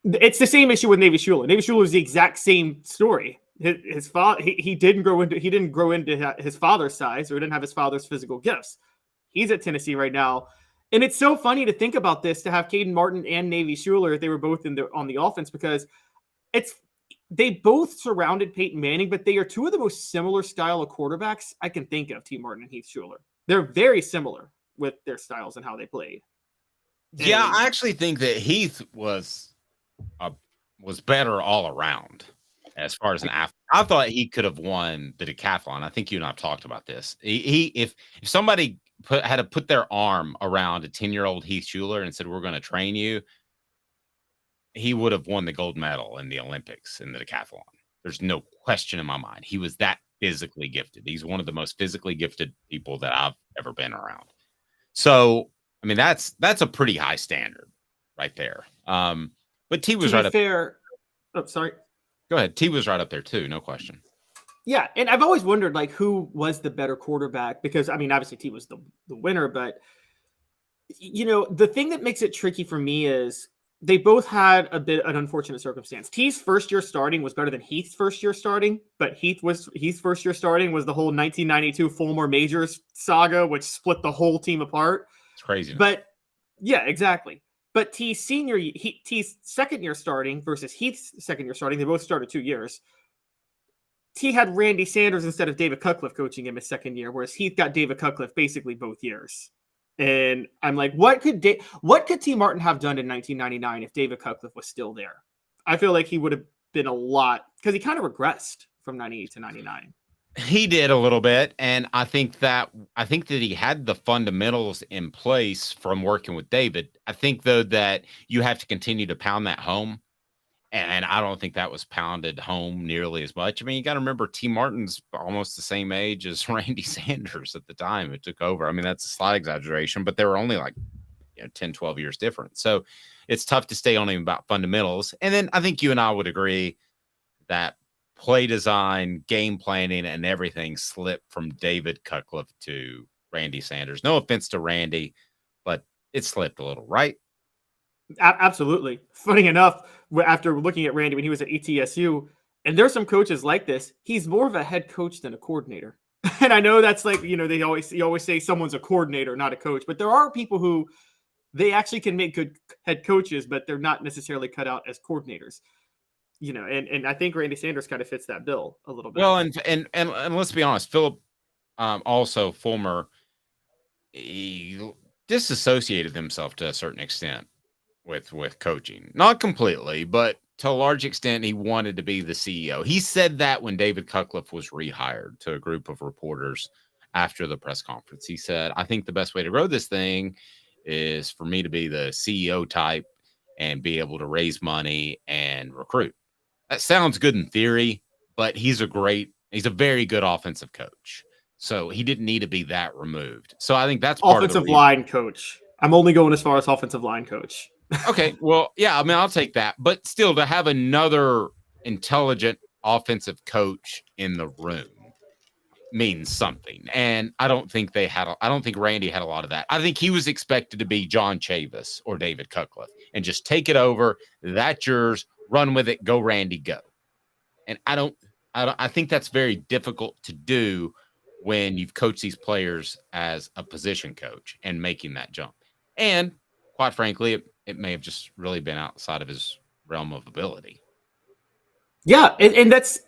it's the same issue with Navy Schuler. Navy Schuler is the exact same story. His father, he didn't grow into his father's size, or didn't have his father's physical gifts. He's at Tennessee right now. And it's so funny to think about this, to have Caden Martin and Navy Schuler, they were both on the offense, because they both surrounded Peyton Manning, but they are two of the most similar style of quarterbacks I can think of, T. Martin and Heath Schuler. They're very similar with their styles and how they played. Yeah, I actually think that Heath was better all around as far as an athlete. I thought he could have won the decathlon. I think you and I have talked about this. If somebody had to put their arm around a 10-year-old Heath Schuler and said, "We're going to train you," he would have won the gold medal in the Olympics in the decathlon. There's no question in my mind. He was that physically gifted. He's one of the most physically gifted people that I've ever been around. So, I mean, that's a pretty high standard right there. But T was right up there. Oh, sorry. Go ahead. T was right up there too. No question. Yeah, and I've always wondered, like, who was the better quarterback? Because, I mean, obviously T was the winner, but, you know, the thing that makes it tricky for me is they both had an unfortunate circumstance. T's first year starting was better than Heath's first year starting, but Heath's first year starting was the whole 1992 Fulmore Majors saga, which split the whole team apart. It's crazy. But, yeah, exactly. But T's second year starting versus Heath's second year starting, they both started 2 years. T had Randy Sanders instead of David Cutcliffe coaching him his second year, whereas Heath got David Cutcliffe basically both years. And I'm like, what could T. Martin have done in 1999 if David Cutcliffe was still there? I feel like he would have been a lot, because he kind of regressed from 98 to 99. He did a little bit, and I think that he had the fundamentals in place from working with David. I think, though, that you have to continue to pound that home, and I don't think that was pounded home nearly as much. I mean, you got to remember, T. Martin's almost the same age as Randy Sanders at the time it took over. I mean, that's a slight exaggeration, but they were only like 10, 12 years different. So it's tough to stay on him about fundamentals. And then I think you and I would agree that play design, game planning, and everything slipped from David Cutcliffe to Randy Sanders. No offense to Randy, but it slipped a little, right? Absolutely. Funny enough, after looking at Randy when he was at ETSU, and there's some coaches like this, he's more of a head coach than a coordinator. And I know that's like, you always say someone's a coordinator, not a coach, but there are people who they actually can make good head coaches, but they're not necessarily cut out as coordinators. And I think Randy Sanders kind of fits that bill a little bit. Well, and let's be honest, Philip, also Fulmer, he disassociated himself to a certain extent with coaching. Not completely, but to a large extent, he wanted to be the CEO. He said that when David Cutcliffe was rehired to a group of reporters after the press conference. He said, "I think the best way to grow this thing is for me to be the CEO type and be able to raise money and recruit." That sounds good in theory, but he's a very good offensive coach. So he didn't need to be that removed. So I think that's part offensive of the line coach. I'm only going as far as offensive line coach. Okay, well, yeah, I mean, I'll take that. But still, to have another intelligent offensive coach in the room means something. And I don't think Randy had a lot of that. I think he was expected to be John Chavis or David Cutcliffe and just take it over. That's yours. Run with it. Go, Randy, go. And I think that's very difficult to do when you've coached these players as a position coach and making that jump. And quite frankly, it may have just really been outside of his realm of ability. Yeah, and this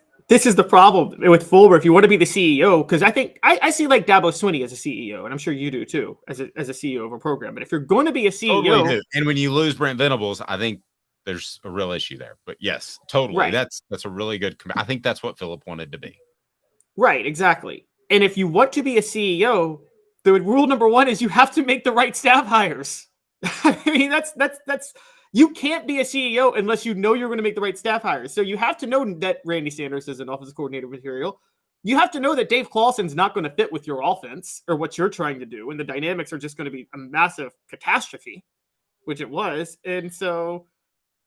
is the problem with Fulmer. If you want to be the CEO, because I think I see like Dabo Swinney as a CEO, and I'm sure you do too, as a CEO of a program. But if you're going to be a CEO, totally do. And when you lose Brent Venables, I think there's a real issue there. But yes, totally, right. That's a really good. I think that's what Philip wanted to be. Right, exactly. And if you want to be a CEO, the rule number one is you have to make the right staff hires. I mean, that's you can't be a CEO unless you know you're going to make the right staff hires. So you have to know that Randy Sanders is an offensive coordinator material. you have to know that Dave Clawson's not going to fit with your offense or what you're trying to do. And the dynamics are just going to be a massive catastrophe, which it was. And so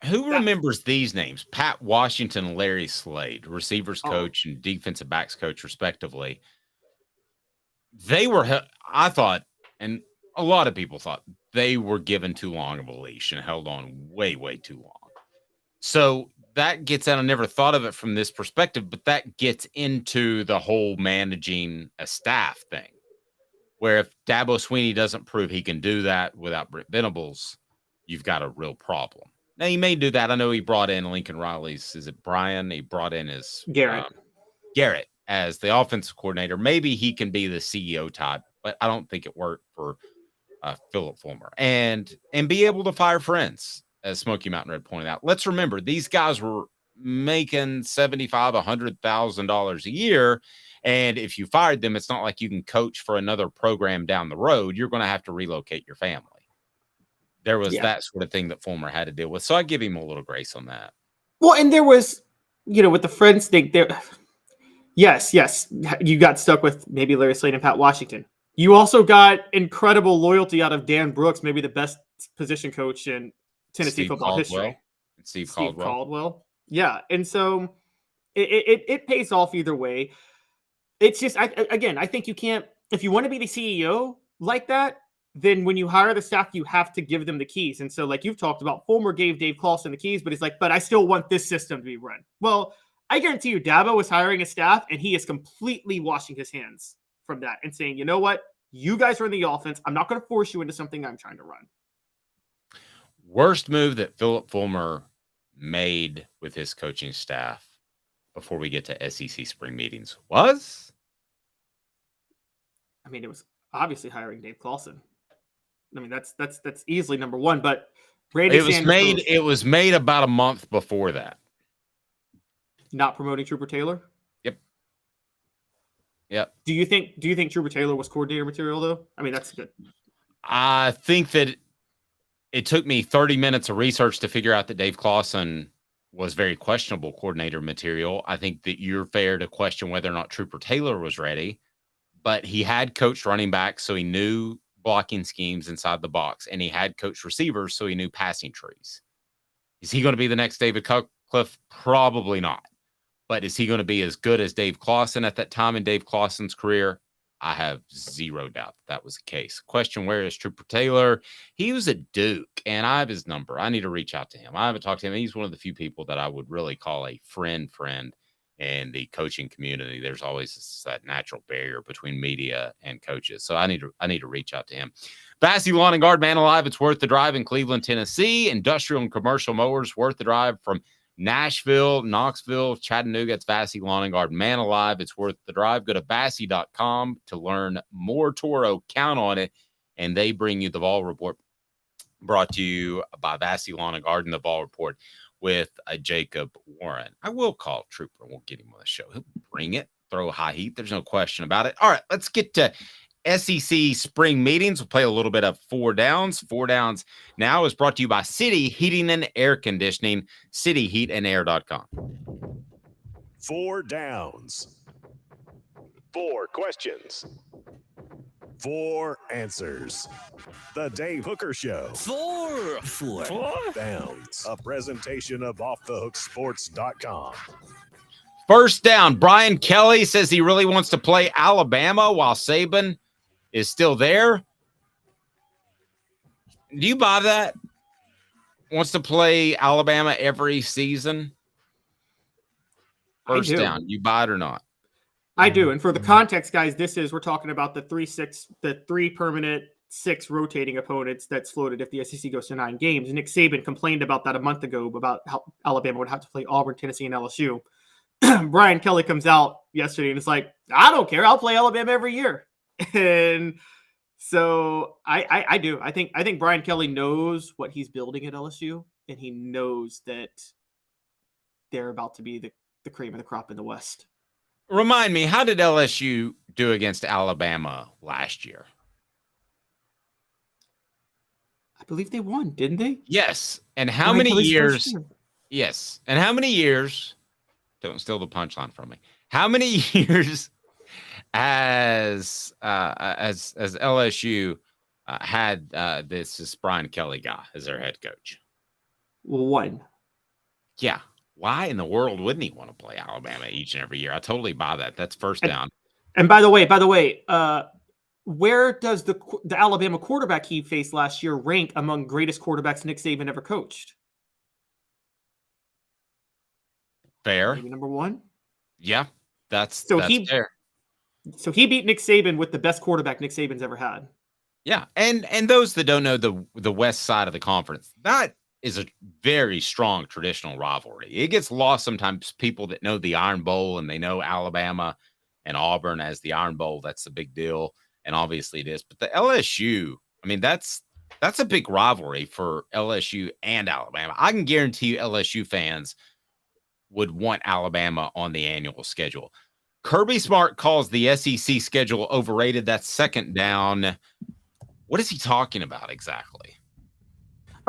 who remembers these names? Pat Washington and Larry Slade, receivers coach and defensive backs coach, respectively. They were, I thought, and a lot of people thought they were given too long of a leash and held on way, way too long. So that gets out. I never thought of it from this perspective, but that gets into the whole managing a staff thing, where if Dabo Swinney doesn't prove he can do that without Britt Venables, you've got a real problem. Now, he may do that. I know he brought in Lincoln Riley's, is it Brian? He brought in his Garrett as the offensive coordinator. Maybe he can be the CEO type, but I don't think it worked for Philip Fulmer. And be able to fire friends, as Smoky Mountain Red pointed out. Let's remember, these guys were making $75,000, $100,000 a year. And if you fired them, it's not like you can coach for another program down the road. You're going to have to relocate your family. There was that sort of thing that Fulmer had to deal with. So I give him a little grace on that. Well, and there was, with the friends thing there. Yes. You got stuck with maybe Larry Slade and Pat Washington. You also got incredible loyalty out of Dan Brooks, maybe the best position coach in Tennessee football history. Steve Caldwell. Yeah. And so it pays off either way. It's just, I think you can't, if you want to be the CEO like that, then when you hire the staff, you have to give them the keys. And so like you've talked about, Fulmer gave Dave Clawson the keys, but he's like, but I still want this system to be run. Well, I guarantee you Dabo is hiring a staff and he is completely washing his hands from that and saying, you know what? You guys run the offense. I'm not going to force you into something I'm trying to run. Worst move that Philip Fulmer made with his coaching staff before we get to SEC spring meetings was? I mean, it was obviously hiring Dave Clawson. I mean, that's easily number one, but Randy it was made about a month before that. Not promoting Trooper Taylor? Yep. Do you think Trooper Taylor was coordinator material though? I mean, that's good. I think that it took me 30 minutes of research to figure out that Dave Clawson was very questionable coordinator material. I think that you're fair to question whether or not Trooper Taylor was ready, but he had coached running backs, so he knew blocking schemes inside the box, and he had coached receivers, so he knew passing trees. Is he going to be the next David Cutcliffe? Probably not. But is he going to be as good as Dave Clawson at that time in Dave Clawson's career? I have zero doubt that was the case. Question, where is Trooper Taylor? He was at Duke, and I have his number. I need to reach out to him. I haven't talked to him. He's one of the few people that I would really call a friend in the coaching community. There's always that natural barrier between media and coaches. So I need to reach out to him. Vassy Lawn and Garden, Man Alive, it's worth the drive in Cleveland, Tennessee. Industrial and commercial mowers, worth the drive from Nashville, Knoxville, Chattanooga. It's Vassy Lawn and Garden, Man Alive, it's worth the drive. Go to Vassy.com to learn more. Toro, count on it. And they bring you the Vol Report, brought to you by Vassy Lawn and Garden, the Vol Report with Jacob Warren. I will call Trooper. We'll get him on the show. He'll bring it, throw high heat. There's no question about it. All right, let's get to SEC spring meetings. We'll play a little bit of Four Downs. Four Downs now is brought to you by City Heating and Air Conditioning, cityheatandair.com. Four Downs. 4 questions. 4 answers. The Dave Hooker Show. Four Downs. A presentation of offthehooksports.com. First down, Brian Kelly says he really wants to play Alabama while Saban is still there. Do you buy that? Wants to play Alabama every season? First down, you buy it or not? I do. And for the context, guys, we're talking about the 3 permanent, 6 rotating opponents that's floated if the SEC goes to 9 games. Nick Saban complained about that a month ago about how Alabama would have to play Auburn, Tennessee, and LSU. Brian Kelly comes out yesterday and is like, I don't care. I'll play Alabama every year. And so I do. I think Brian Kelly knows what he's building at LSU, and he knows that they're about to be the cream of the crop in the West. Remind me, how did LSU do against Alabama last year? I believe they won, didn't they? Yes. And how many years? Yes. And how many years? Don't steal the punchline from me. How many years has LSU had this Brian Kelly guy as their head coach? 1. Yeah. Why in the world wouldn't he want to play Alabama each and every year? I totally buy that. That's first down. And by the way, where does the Alabama quarterback he faced last year rank among greatest quarterbacks Nick Saban ever coached? Fair. Maybe number 1. Yeah, that's fair. So he beat Nick Saban with the best quarterback Nick Saban's ever had. Yeah, and those that don't know the west side of the conference, that is a very strong traditional rivalry. It gets lost sometimes. People that know the Iron Bowl and they know Alabama and Auburn as the Iron Bowl, that's the big deal, and obviously it is. But the LSU, I mean, that's a big rivalry for LSU and Alabama. I can guarantee you LSU fans would want Alabama on the annual schedule. Kirby Smart calls the SEC schedule overrated. That's second down. What is he talking about exactly?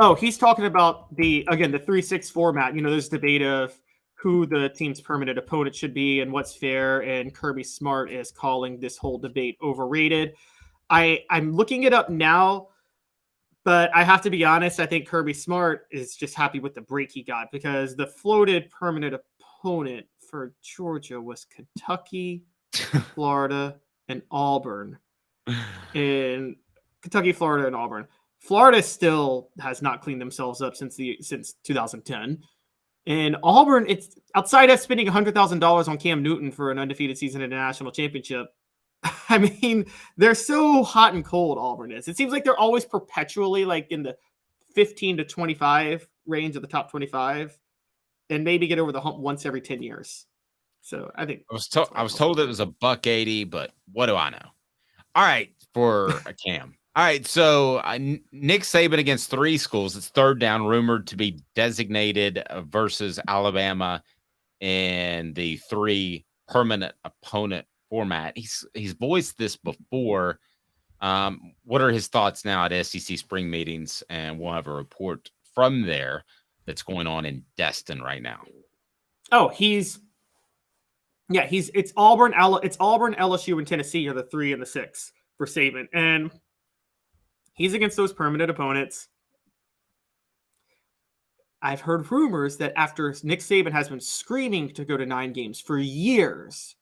Oh, he's talking about the 3-6 format. You know, there's debate of who the team's permanent opponent should be and what's fair. And Kirby Smart is calling this whole debate overrated. I'm looking it up now, but I have to be honest. I think Kirby Smart is just happy with the break he got because the floated permanent opponent for Georgia was Kentucky, Florida, and Auburn. And Kentucky, Florida, and Auburn. Florida still has not cleaned themselves up since 2010. And Auburn, it's outside of spending $100,000 on Cam Newton for an undefeated season in a national championship. I mean, they're so hot and cold, Auburn is. It seems like they're always perpetually like in the 15 to 25 range of the top 25 and maybe get over the hump once every 10 years. So I think I was told it was $180, but what do I know? All right, for a Cam. All right, so Nick Saban against 3 schools. It's third down, rumored to be designated versus Alabama in the 3 permanent opponent format. He's voiced this before. What are his thoughts now at SEC spring meetings? And we'll have a report from there that's going on in Destin right now. Oh, it's Auburn, LSU, and Tennessee are the 3 and the 6 for Saban, and he's against those permanent opponents. I've heard rumors that after Nick Saban has been screaming to go to 9 games for years,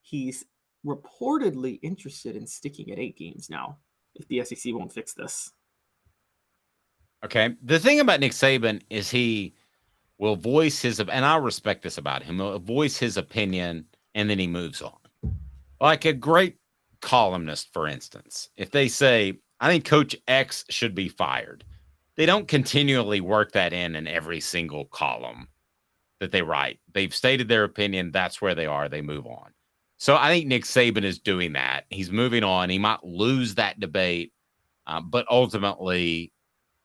he's reportedly interested in sticking at 8 games now if the SEC won't fix this. Okay. The thing about Nick Saban is he will voice his, and I respect this about him, he'll voice his opinion and then he moves on. Like a great columnist, for instance, if they say, I think Coach X should be fired, they don't continually work that in every single column that they write. They've stated their opinion. That's where they are. They move on. So I think Nick Saban is doing that. He's moving on. He might lose that debate, but ultimately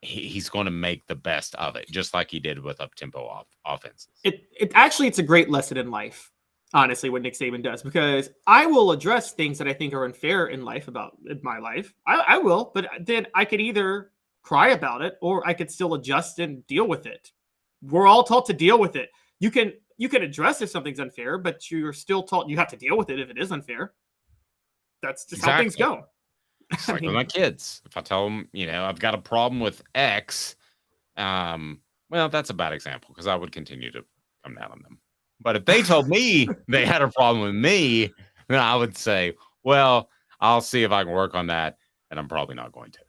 he's going to make the best of it, just like he did with up-tempo offenses. It's a great lesson in life, honestly, what Nick Saban does, because I will address things that I think are unfair in life about my life. I will, but then I could either cry about it or I could still adjust and deal with it. We're all taught to deal with it. You can address if something's unfair, but you're still taught you have to deal with it if it is unfair. That's just how things go. It's like with my kids. If I tell them, I've got a problem with X, well, that's a bad example because I would continue to come down on them. But if they told me they had a problem with me, then I would say, well, I'll see if I can work on that, and I'm probably not going to.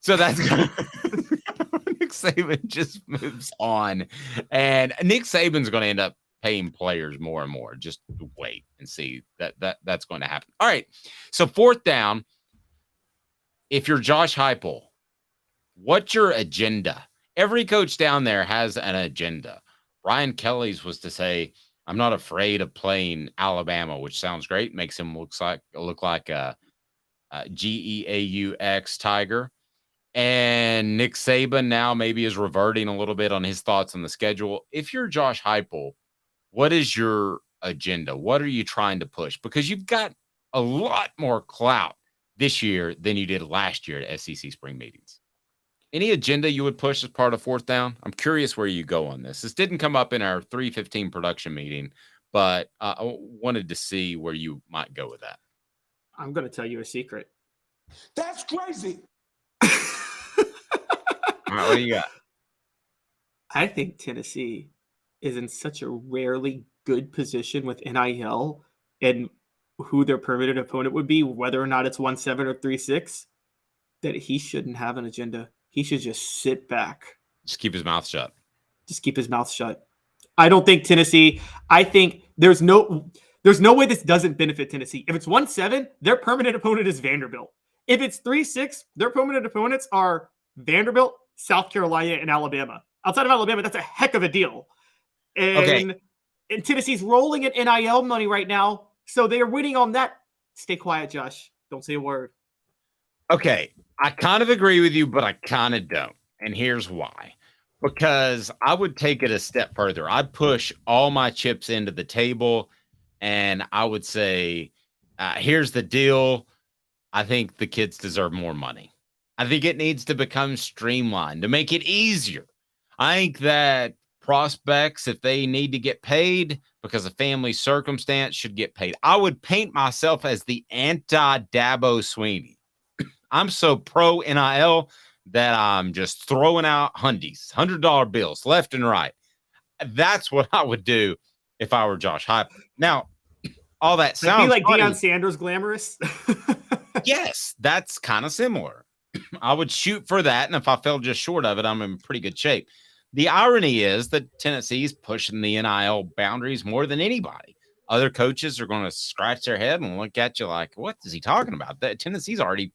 So that's Nick Saban just moves on. And Nick Saban's going to end up paying players more and more. Just wait and see that's going to happen. All right. So fourth down, if you're Josh Heupel, what's your agenda? Every coach down there has an agenda. Brian Kelly's was to say, I'm not afraid of playing Alabama, which sounds great. Makes him look like a GEAUX Tiger. And Nick Saban now maybe is reverting a little bit on his thoughts on the schedule. If you're Josh Heupel, what is your agenda? What are you trying to push? Because you've got a lot more clout this year than you did last year at SEC spring meetings. Any agenda you would push as part of fourth down? I'm curious where you go on this. This didn't come up in our 3:15 production meeting, but I wanted to see where you might go with that. I'm going to tell you a secret. That's crazy. All right, what do you got? I think Tennessee is in such a rarely good position with NIL and who their permanent opponent would be, whether or not it's 1-7 or 3-6, that he shouldn't have an agenda. He should just sit back. Just keep his mouth shut. Just keep his mouth shut. I don't think Tennessee, I think there's no way this doesn't benefit Tennessee. If it's 1-7, their permanent opponent is Vanderbilt. If it's 3-6, their permanent opponents are Vanderbilt, South Carolina, and Alabama. Outside of Alabama, that's a heck of a deal. And Tennessee's rolling in NIL money right now, so they are winning on that. Stay quiet, Josh. Don't say a word. Okay, I kind of agree with you, but I kind of don't. And here's why. Because I would take it a step further. I'd push all my chips into the table, and I would say, here's the deal. I think the kids deserve more money. I think it needs to become streamlined to make it easier. I think that prospects, if they need to get paid because of family circumstance, should get paid. I would paint myself as the anti-Dabo Sweeney. I'm so pro NIL that I'm just throwing out hundies, $100 bills left and right. That's what I would do if I were Josh Heupel. Now, all that sounds be like funny. Deion Sanders glamorous. Yes, that's kind of similar. I would shoot for that, and if I fell just short of it, I'm in pretty good shape. The irony is that Tennessee's pushing the NIL boundaries more than anybody. Other coaches are going to scratch their head and look at you like, what is he talking about? That Tennessee's already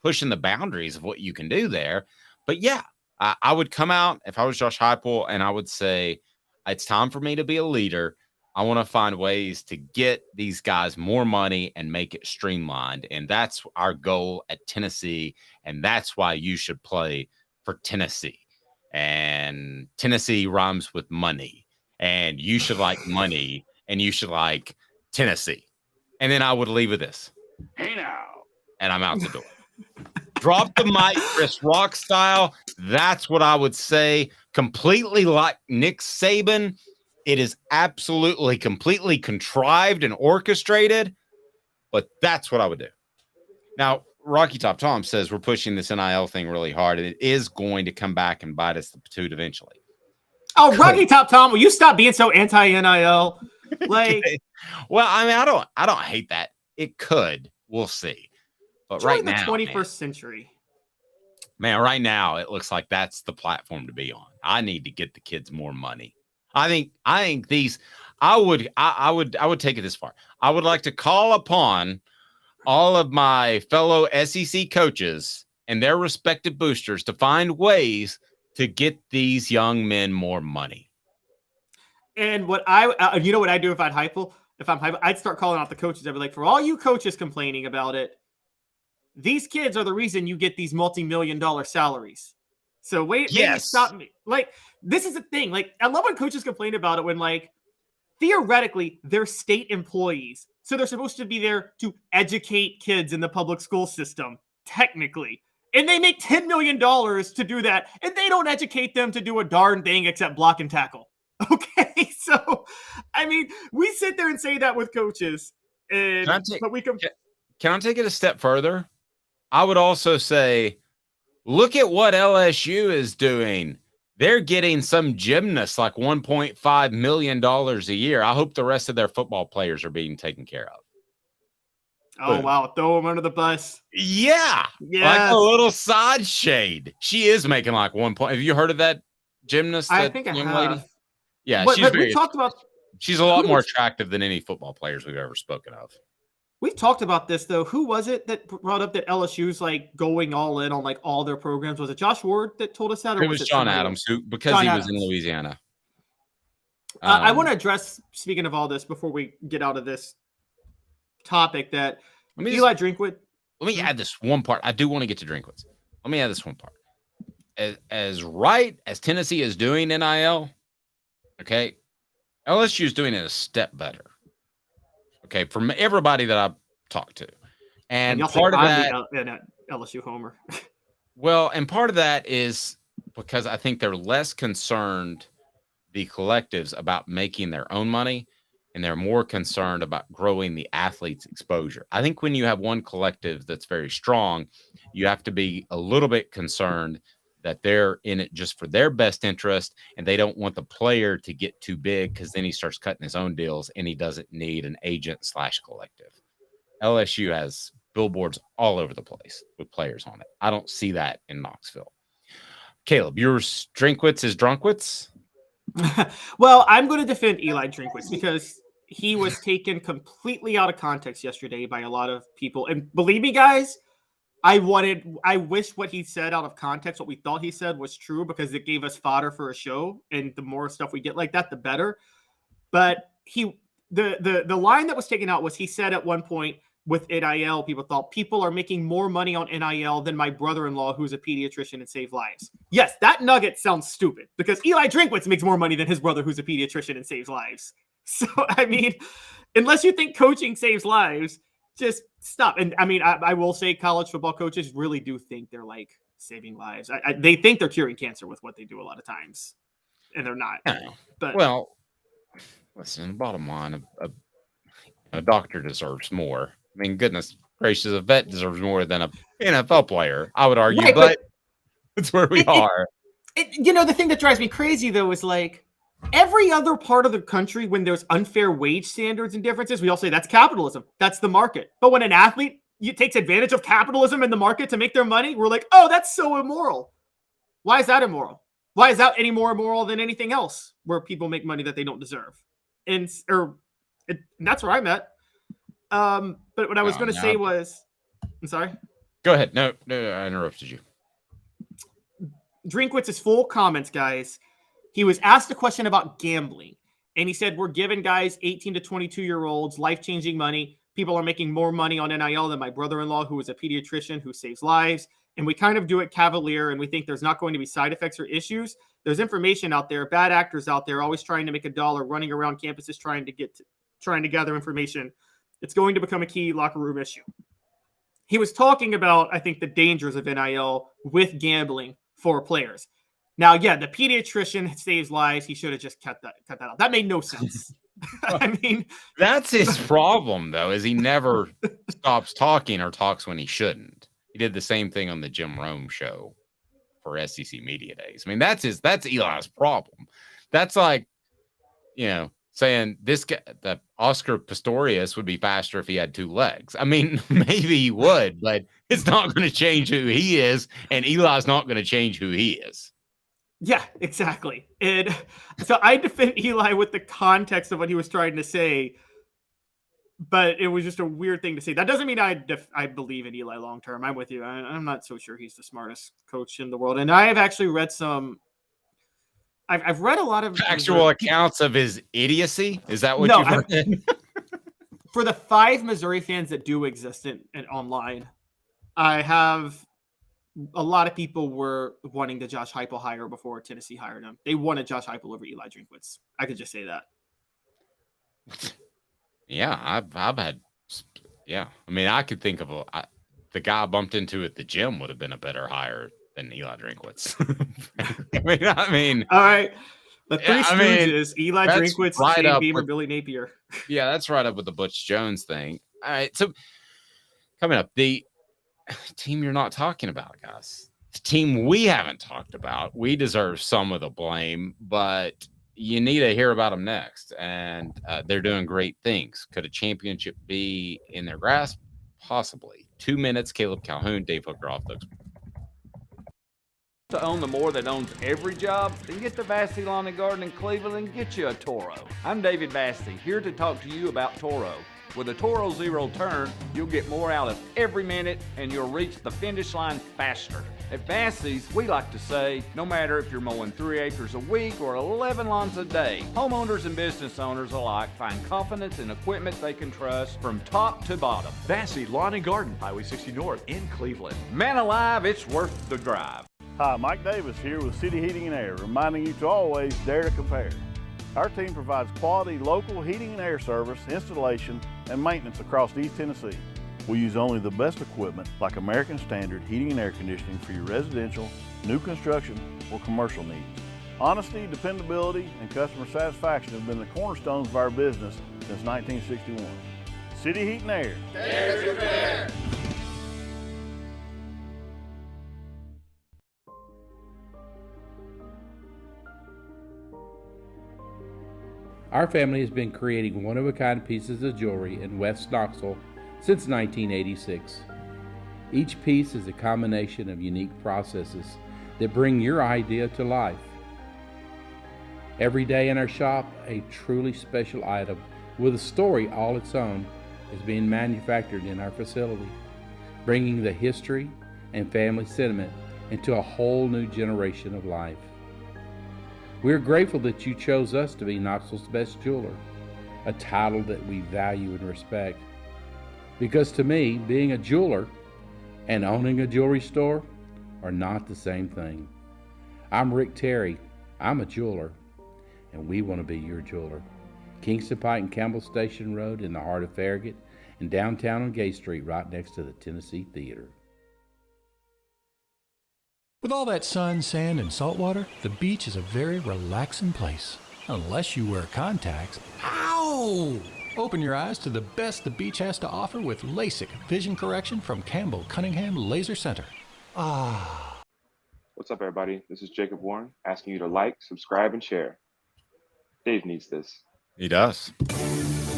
pushing the boundaries of what you can do there. But yeah, I would come out if I was Josh Heupel, and I would say, it's time for me to be a leader. I want to find ways to get these guys more money and make it streamlined. And that's our goal at Tennessee. And that's why you should play for Tennessee. And Tennessee rhymes with money. And you should like money. And you should like Tennessee. And then I would leave with this. Hey now. And I'm out the door. Drop the mic, Chris Rock style. That's what I would say. Completely like Nick Saban. It is absolutely completely contrived and orchestrated, but that's what I would do. Now, Rocky Top Tom says we're pushing this NIL thing really hard, and it is going to come back and bite us the patoot eventually. Oh, Rocky Top Tom, will you stop being so anti-NIL? Like, Okay. Well, I mean, I don't hate that. It could. We'll see. But right the now, 21st century. Man, right now it looks like that's the platform to be on. I need to get the kids more money. I think these. I would take it this far. I would like to call upon all of my fellow SEC coaches and their respective boosters to find ways to get these young men more money. And what what I do if I'm Heupel? If I'm Heupel, I'd start calling out the coaches. I'd be like, for all you coaches complaining about it, these kids are the reason you get these multi-million-dollar salaries. So maybe stop me. Like, this is the thing. Like, I love when coaches complain about it when, like, theoretically, they're state employees. So they're supposed to be there to educate kids in the public school system, technically. And they make $10 million to do that. And they don't educate them to do a darn thing except block and tackle. Okay? So, I mean, we sit there and say that with coaches. Can I take it a step further? I would also say, look at what LSU is doing. They're getting some gymnasts like $1.5 million a year. I hope the rest of their football players are being taken care of. Oh, wow. Throw them under the bus. Yeah. Like a little side shade. She is making like 1 point. Have you heard of that gymnast? I think I have. Lady? Yeah. We talked about. She's a lot more attractive than any football players we've ever spoken of. We've talked about this, though. Who was it that brought up that LSU's like going all in on like all their programs? Was it Josh Ward that told us that? Or it was John Adams, because he was in Louisiana. I want to address, speaking of all this, before we get out of this topic, that Eli Drinkwitz. Let me add this one part. I do want to get to Drinkwitz. Let me add this one part. As right as Tennessee is doing NIL, okay, LSU is doing it a step better. Okay, from everybody that I've talked to. And part of that, LSU homer. Well, and part of that is because I think they're less concerned, the collectives, about making their own money and they're more concerned about growing the athlete's exposure. I think when you have one collective that's very strong, you have to be a little bit concerned that they're in it just for their best interest, and they don't want the player to get too big because then he starts cutting his own deals and he doesn't need an agent / collective. LSU has billboards all over the place with players on it. I don't see that in Knoxville. Caleb, yours Drinkwitz is Drunkwitz? Well, I'm going to defend Eli Drinkwitz because he was taken completely out of context yesterday by a lot of people. And believe me, guys, I wish what he said out of context, what we thought he said was true, because it gave us fodder for a show. And the more stuff we get like that, the better. But the line that was taken out was, he said at one point with NIL, people thought people are making more money on NIL than my brother-in-law, who's a pediatrician and save lives. Yes, that nugget sounds stupid because Eli Drinkwitz makes more money than his brother, who's a pediatrician and saves lives. So, I mean, unless you think coaching saves lives, just stop. And I mean, I will say college football coaches really do think they're like saving lives. They think they're curing cancer with what they do a lot of times, and they're not. But well, listen, the bottom line, a doctor deserves more. I mean, goodness gracious, a vet deserves more than an NFL player, I would argue, right, but that's where we are. The thing that drives me crazy, though, is like every other part of the country, when there's unfair wage standards and differences, we all say that's capitalism. That's the market. But when an athlete takes advantage of capitalism in the market to make their money, we're like, oh, that's so immoral. Why is that immoral? Why is that any more immoral than anything else where people make money that they don't deserve? And that's where I'm at. But what I was going to say was, I'm sorry. Go ahead. No, I interrupted you. Drinkwitz's full comments, guys. He was asked a question about gambling, and he said, we're giving guys 18 to 22-year-olds life-changing money. People are making more money on NIL than my brother-in-law, who is a pediatrician who saves lives. And we kind of do it cavalier, and we think there's not going to be side effects or issues. There's information out there, bad actors out there, always trying to make a dollar, running around campuses trying to gather information. It's going to become a key locker room issue. He was talking about, I think, the dangers of NIL with gambling for players. Now, yeah, the pediatrician saves lives. He should have just cut that out. That made no sense. I mean, that's his problem, though, is he never stops talking or talks when he shouldn't. He did the same thing on the Jim Rome show for SEC Media Days. I mean, that's Eli's problem. That's like, saying this guy, that Oscar Pistorius would be faster if he had two legs. I mean, maybe he would, but it's not going to change who he is, and Eli's not going to change who he is. Yeah, exactly. And so I defend Eli with the context of what he was trying to say, but it was just a weird thing to say. That doesn't mean I believe in Eli long term. I'm with you. I'm not so sure he's the smartest coach in the world. And I have actually read I've read a lot of actual accounts of his idiocy. Is that what you've read? For the 5 Missouri fans that do exist in online, I have a lot of people were wanting the Josh Heupel hire before Tennessee hired him. They wanted Josh Heupel over Eli Drinkwitz. I could just say that. Yeah, I've had. Yeah, I mean, I could think of the guy I bumped into at the gym would have been a better hire than Eli Drinkwitz. I mean, all right. The three Stooges, Eli Drinkwitz, right Shane Beamer, Billy Napier. Yeah, that's right up with the Butch Jones thing. All right, so coming up, the team you're not talking about, guys. The team we haven't talked about. We deserve some of the blame, but you need to hear about them next. And they're doing great things. Could a championship be in their grasp? Possibly. 2 minutes, Caleb Calhoun, Dave Hooker off the. To own the more that owns every job, then get to Vassey Lawn and Garden in Cleveland and get you a Toro. I'm David Vassey, here to talk to you about Toro. With a Toro Zero Turn, you'll get more out of every minute and you'll reach the finish line faster. At Vassey's, we like to say, no matter if you're mowing 3 acres a week or 11 lawns a day, homeowners and business owners alike find confidence in equipment they can trust from top to bottom. Vassey Lawn and Garden, Highway 60 North in Cleveland. Man alive, it's worth the drive. Hi, Mike Davis here with City Heating and Air, reminding you to always dare to compare. Our team provides quality local heating and air service, installation, and maintenance across East Tennessee. We use only the best equipment like American Standard heating and air conditioning for your residential, new construction, or commercial needs. Honesty, dependability, and customer satisfaction have been the cornerstones of our business since 1961. City Heat and Air. There's repair. Our family has been creating one-of-a-kind pieces of jewelry in West Knoxville since 1986. Each piece is a combination of unique processes that bring your idea to life. Every day in our shop, a truly special item with a story all its own is being manufactured in our facility, bringing the history and family sentiment into a whole new generation of life. We're grateful that you chose us to be Knoxville's best jeweler, a title that we value and respect. Because to me, being a jeweler and owning a jewelry store are not the same thing. I'm Rick Terry. I'm a jeweler, and we want to be your jeweler. Kingston Pike and Campbell Station Road in the heart of Farragut, and downtown on Gay Street right next to the Tennessee Theater. With all that sun, sand, and salt water, the beach is a very relaxing place. Unless you wear contacts. Ow! Open your eyes to the best the beach has to offer with LASIK vision correction from Campbell Cunningham Laser Center. Ah. What's up, everybody? This is Jacob Warren asking you to like, subscribe, and share. Dave needs this. He does.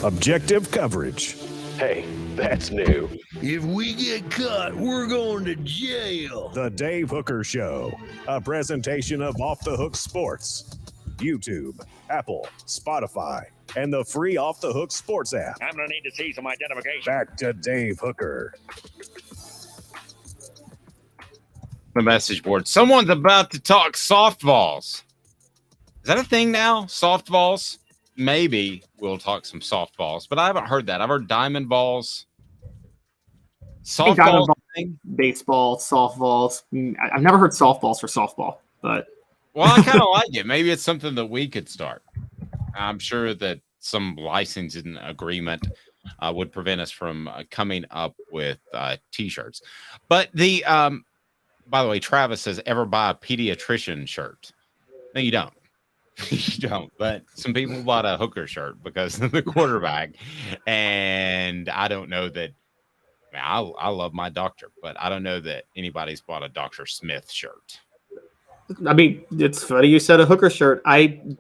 Objective coverage. Hey, that's new. If we get caught, we're going to jail. The Dave Hooker Show, a presentation of Off the Hook Sports. YouTube, Apple, Spotify, and the free Off the Hook Sports app. I'm going to need to see some identification. Back to Dave Hooker. The message board. Someone's about to talk softballs. Is that a thing now? Softballs? Maybe we'll talk some softballs, but I haven't heard that. I've heard diamond balls. Softball, baseball, softballs. I've never heard softballs for softball, but well, I kind of like it. Maybe it's something that we could start. I'm sure that some licensing agreement would prevent us from coming up with T-shirts. But the by the way, Travis says, ever buy a pediatrician shirt? No, you don't. You don't. But some people bought a Hooker shirt because of the quarterback, and I don't know that. I love my doctor, but I don't know that anybody's bought a Dr. Smith shirt. I mean, it's funny you said a Hooker shirt. In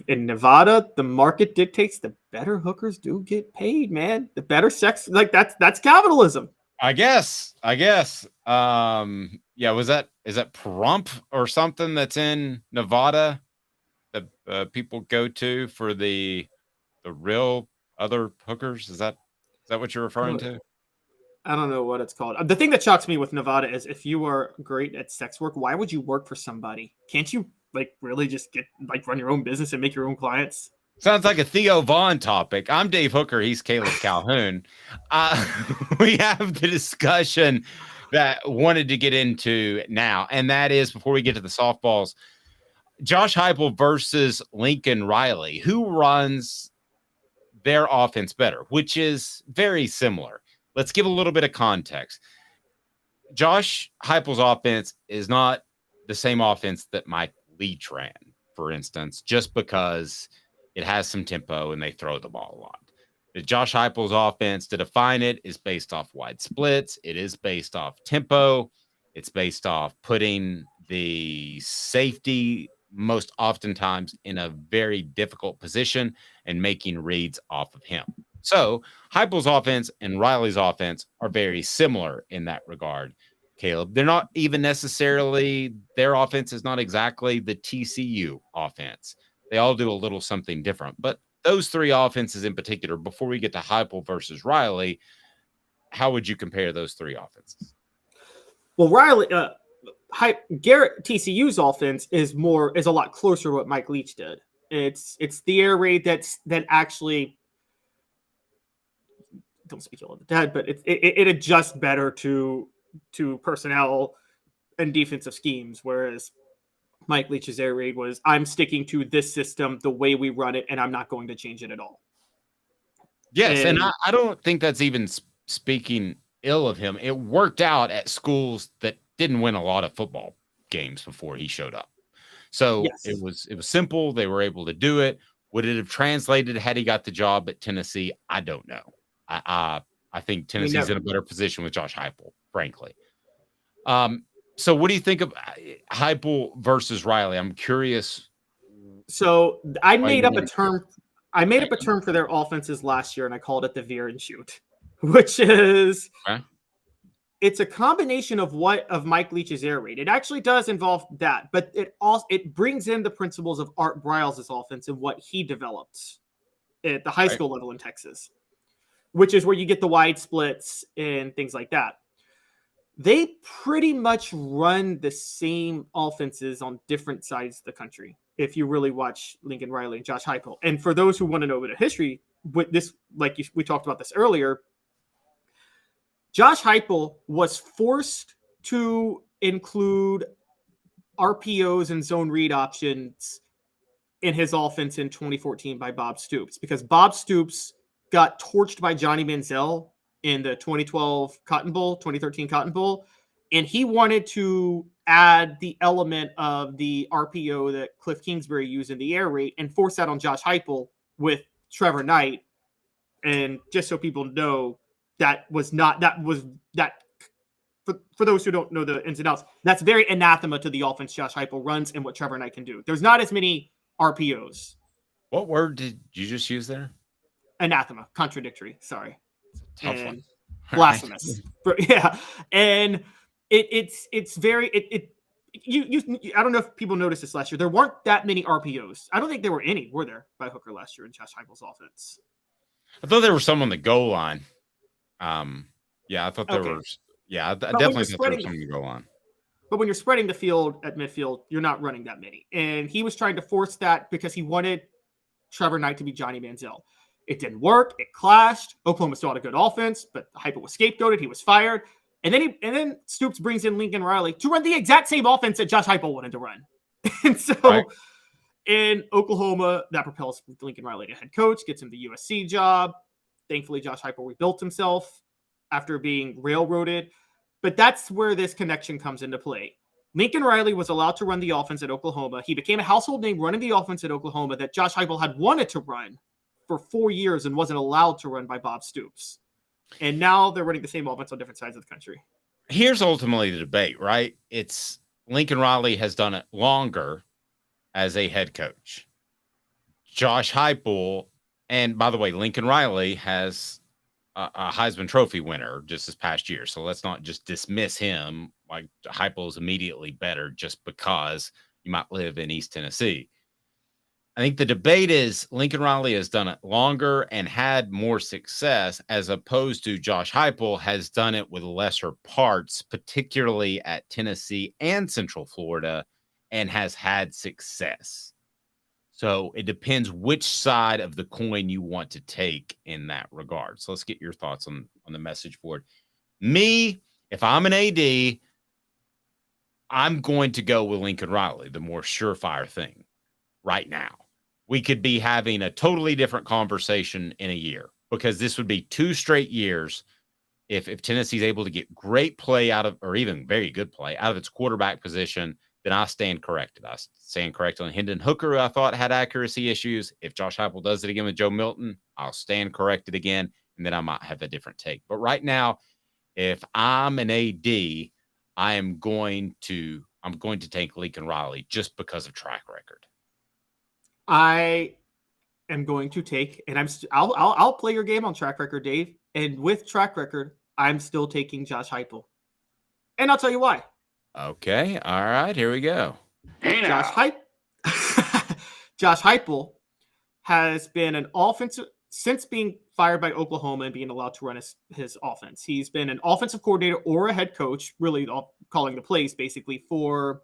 Nevada, the market dictates the better hookers do get paid, man. The better sex, like that's capitalism. I guess. Yeah, is that Pahrump or something that's in Nevada that people go to for the real other hookers? Is that what you're referring to? I don't know what it's called. The thing that shocks me with Nevada is if you are great at sex work, why would you work for somebody? Can't you really just run your own business and make your own clients? Sounds like a Theo Vaughn topic. I'm Dave Hooker. He's Caleb Calhoun. We have the discussion that I wanted to get into now, and that is, before we get to the softballs, Josh Heupel versus Lincoln Riley. Who runs their offense better, which is very similar. Let's give a little bit of context. Josh Heupel's offense is not the same offense that Mike Leach ran, for instance, just because it has some tempo and they throw the ball a lot. The Josh Heupel's offense, to define it, is based off wide splits. It is based off tempo. It's based off putting the safety most oftentimes in a very difficult position and making reads off of him. So Heupel's offense and Riley's offense are very similar in that regard, Caleb. They're not even necessarily, their offense is not exactly the TCU offense. They all do a little something different. But those three offenses in particular, before we get to Heupel versus Riley, how would you compare those three offenses? Well, Garrett TCU's offense is a lot closer to what Mike Leach did. It's the air raid that actually, don't speak ill of the dead, but it adjusts better to personnel and defensive schemes, whereas Mike Leach's air raid was, I'm sticking to this system the way we run it, and I'm not going to change it at all. Yes, and I don't think that's even speaking ill of him. It worked out at schools that didn't win a lot of football games before he showed up. So yes. It was simple. They were able to do it. Would it have translated had he got the job at Tennessee? I don't know. I think Tennessee's in a better position with Josh Heupel, frankly. So what do you think of Heupel versus Riley? I'm curious. So I made up a term. I made up a term for their offenses last year, and I called it the veer and shoot, which is it's a combination of Mike Leach's air raid. It actually does involve that, but it brings in the principles of Art Briles' offense and what he developed at the high school level in Texas, which is where you get the wide splits and things like that. They pretty much run the same offenses on different sides of the country. If you really watch Lincoln Riley and Josh Heupel. And for those who want to know the history, with this, we talked about this earlier, Josh Heupel was forced to include RPOs and zone read options in his offense in 2014 by Bob Stoops, because Bob Stoops got torched by Johnny Manziel in the 2012 Cotton Bowl, 2013 Cotton Bowl, and he wanted to add the element of the RPO that Cliff Kingsbury used in the air raid and force that on Josh Heupel with Trevor Knight. And just so people know, for those who don't know the ins and outs, that's very anathema to the offense Josh Heupel runs and what Trevor Knight can do. There's not as many RPOs. What word did you just use there? Anathema, contradictory. Sorry. Tough one. Blasphemous. Yeah. And it's very, I don't know if people noticed this last year. There weren't that many RPOs. I don't think there were any, were there, by Hooker last year in Josh Heupel's offense? I thought there were some on the goal line. Yeah, I thought there were. Yeah, I definitely thought there was some on the goal line. But when you're spreading the field at midfield, you're not running that many. And he was trying to force that because he wanted Trevor Knight to be Johnny Manziel. It didn't work. It clashed. Oklahoma still had a good offense, but Heupel was scapegoated. He was fired. And then Stoops brings in Lincoln Riley to run the exact same offense that Josh Heupel wanted to run. And so in Oklahoma, that propels Lincoln Riley to head coach, gets him the USC job. Thankfully, Josh Heupel rebuilt himself after being railroaded. But that's where this connection comes into play. Lincoln Riley was allowed to run the offense at Oklahoma. He became a household name running the offense at Oklahoma that Josh Heupel had wanted to run for 4 years and wasn't allowed to run by Bob Stoops. And now they're running the same offense on different sides of the country. Here's ultimately the debate, right? It's Lincoln Riley has done it longer as a head coach. Josh Heupel, and by the way, Lincoln Riley has a Heisman Trophy winner just this past year. So let's not just dismiss him like Heupel is immediately better just because you might live in East Tennessee. I think the debate is Lincoln Riley has done it longer and had more success, as opposed to Josh Heupel has done it with lesser parts, particularly at Tennessee and Central Florida, and has had success. So it depends which side of the coin you want to take in that regard. So let's get your thoughts on the message board. Me, if I'm an AD, I'm going to go with Lincoln Riley, the more surefire thing right now. We could be having a totally different conversation in a year, because this would be 2 straight years if Tennessee's able to get great play out of, or even very good play out of its quarterback position. Then I stand corrected. I stand corrected on Hendon Hooker, who I thought had accuracy issues. If Josh Heupel does it again with Joe Milton, I'll stand corrected again, and then I might have a different take. But right now, if I'm an AD, I'm going to take Lincoln Riley just because of track record. I am going to take, and I'll play your game on track record, Dave. And with track record, I'm still taking Josh Heupel, and I'll tell you why. Okay, all right, here we go. Josh Heupel has been an offensive since being fired by Oklahoma and being allowed to run his offense. He's been an offensive coordinator or a head coach, really calling the plays basically, for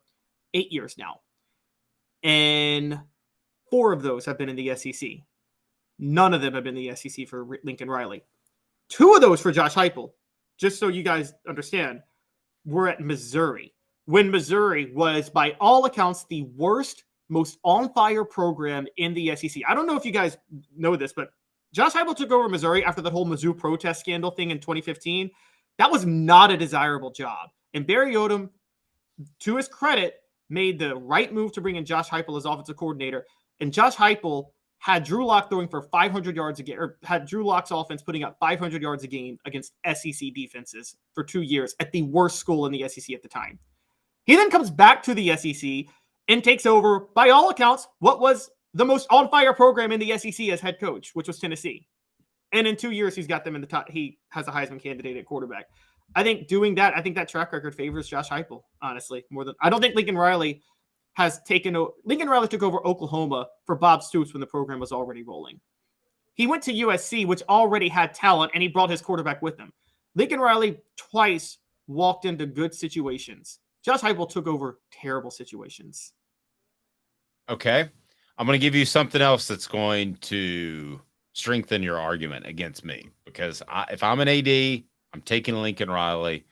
8 years now, and 4 of those have been in the SEC. None of them have been in the SEC for Lincoln Riley. 2 of those for Josh Heupel, just so you guys understand, were at Missouri, when Missouri was, by all accounts, the worst, most on-fire program in the SEC. I don't know if you guys know this, but Josh Heupel took over Missouri after the whole Mizzou protest scandal thing in 2015. That was not a desirable job. And Barry Odom, to his credit, made the right move to bring in Josh Heupel as offensive coordinator. And Josh Heupel had Drew Lock throwing for 500 yards a game, or had Drew Lock's offense putting up 500 yards a game against SEC defenses for 2 years at the worst school in the SEC at the time. He then comes back to the SEC and takes over, by all accounts, what was the most on-fire program in the SEC as head coach, which was Tennessee. And in 2 years, he's got them in the top. He has a Heisman candidate at quarterback. I think that track record favors Josh Heupel, honestly, more than I don't think Lincoln Riley took over Oklahoma for Bob Stoops when the program was already rolling. He went to USC, which already had talent, and he brought his quarterback with him. Lincoln Riley twice walked into good situations. Josh Heupel took over terrible situations. Okay. I'm going to give you something else that's going to strengthen your argument against me, because if I'm an AD, I'm taking Lincoln Riley.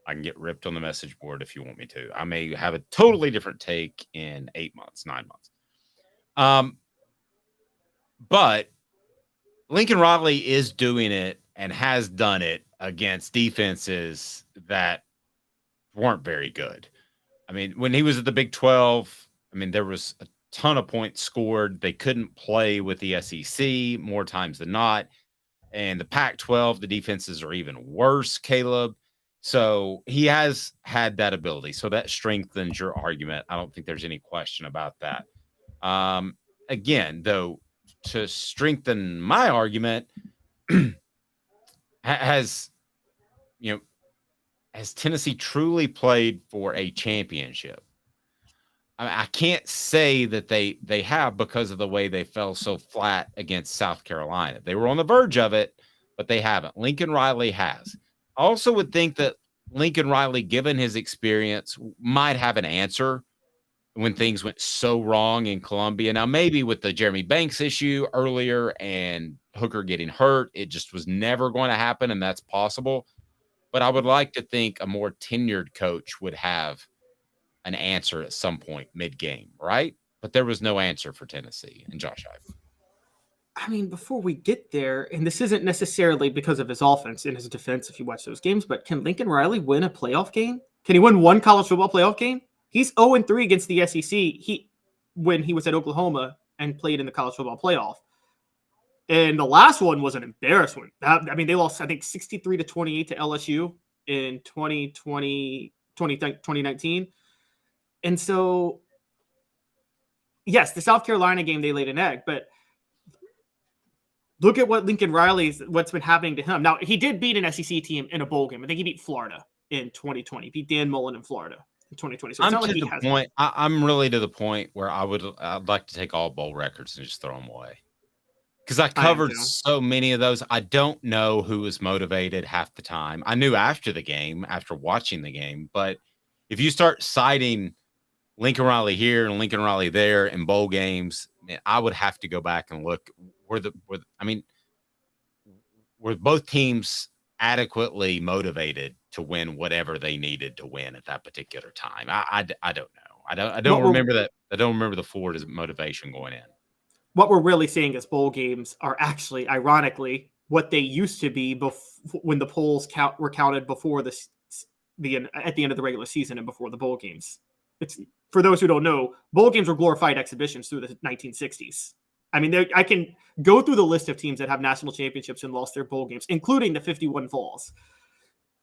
I can get ripped on the message board if you want me to. I may have a totally different take in 8 months, 9 months. But Lincoln Riley is doing it and has done it against defenses that weren't very good. I mean, when he was at the Big 12, I mean, there was a ton of points scored. They couldn't play with the SEC more times than not. And the Pac-12, the defenses are even worse, Caleb. So he has had that ability. So that strengthens your argument. I don't think there's any question about that. Again, though, to strengthen my argument, has Tennessee truly played for a championship? I can't say that they have, because of the way they fell so flat against South Carolina. They were on the verge of it, but they haven't. Lincoln Riley has. I also would think that Lincoln Riley, given his experience, might have an answer when things went so wrong in Columbia. Now, maybe with the Jeremy Banks issue earlier and Hooker getting hurt, it just was never going to happen, and that's possible. But I would like to think a more tenured coach would have an answer at some point mid-game, right? But there was no answer for Tennessee and Josh Heupel. I mean, before we get there, and this isn't necessarily because of his offense in his defense if you watch those games, but can Lincoln Riley win a playoff game? Can he win one college football playoff game? He's 0-3 against the SEC when he was at Oklahoma and played in the college football playoff. And the last one was an embarrassment. They lost, I think, 63-28 to LSU in 2019. And so, yes, the South Carolina game, they laid an egg, but look at what what's been happening to him. Now, he did beat an SEC team in a bowl game. I think he beat Florida in 2020. He beat Dan Mullen in Florida in 2020. So I'm really to the point where I'd like to take all bowl records and just throw them away, because I covered so many of those. I don't know who was motivated half the time. I knew after the game, after watching the game, but if you start citing Lincoln Riley here and Lincoln Riley there in bowl games, man, I would have to go back and look. Were both teams adequately motivated to win whatever they needed to win at that particular time? I don't know. I don't remember that. I don't remember the Ford motivation going in. What we're really seeing is bowl games are actually, ironically, what they used to be when the polls were counted before at the end of the regular season and before the bowl games. It's, for those who don't know, bowl games were glorified exhibitions through the 1960s. I mean, I can go through the list of teams that have national championships and lost their bowl games, including the 51 Vols.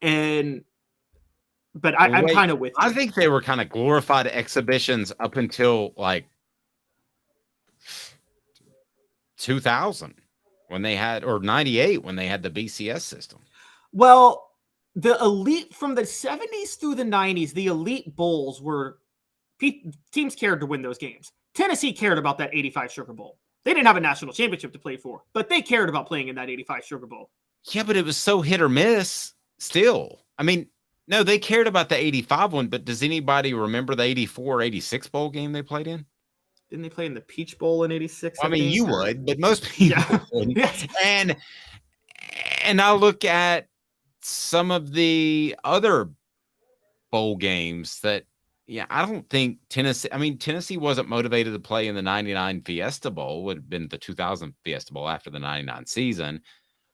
But I'm kind of with you. I think they were kind of glorified exhibitions up until like 2000 when they had, or 98 when they had the BCS system. Well, the elite from the 70s through the 90s, the elite bowls were teams cared to win those games. Tennessee cared about that 85 Sugar Bowl. They didn't have a national championship to play for, but they cared about playing in that 85 Sugar Bowl. Yeah, but it was so hit or miss still. I mean, no, they cared about the 85 one, but does anybody remember the 84 or 86 bowl game they played in? Didn't they play in the Peach Bowl in 86? I mean, you would, but most people wouldn't. Yes. And I look at some of the other bowl games that, I don't think Tennessee wasn't motivated to play in the 99 Fiesta Bowl. Would have been the 2000 Fiesta Bowl after the 99 season.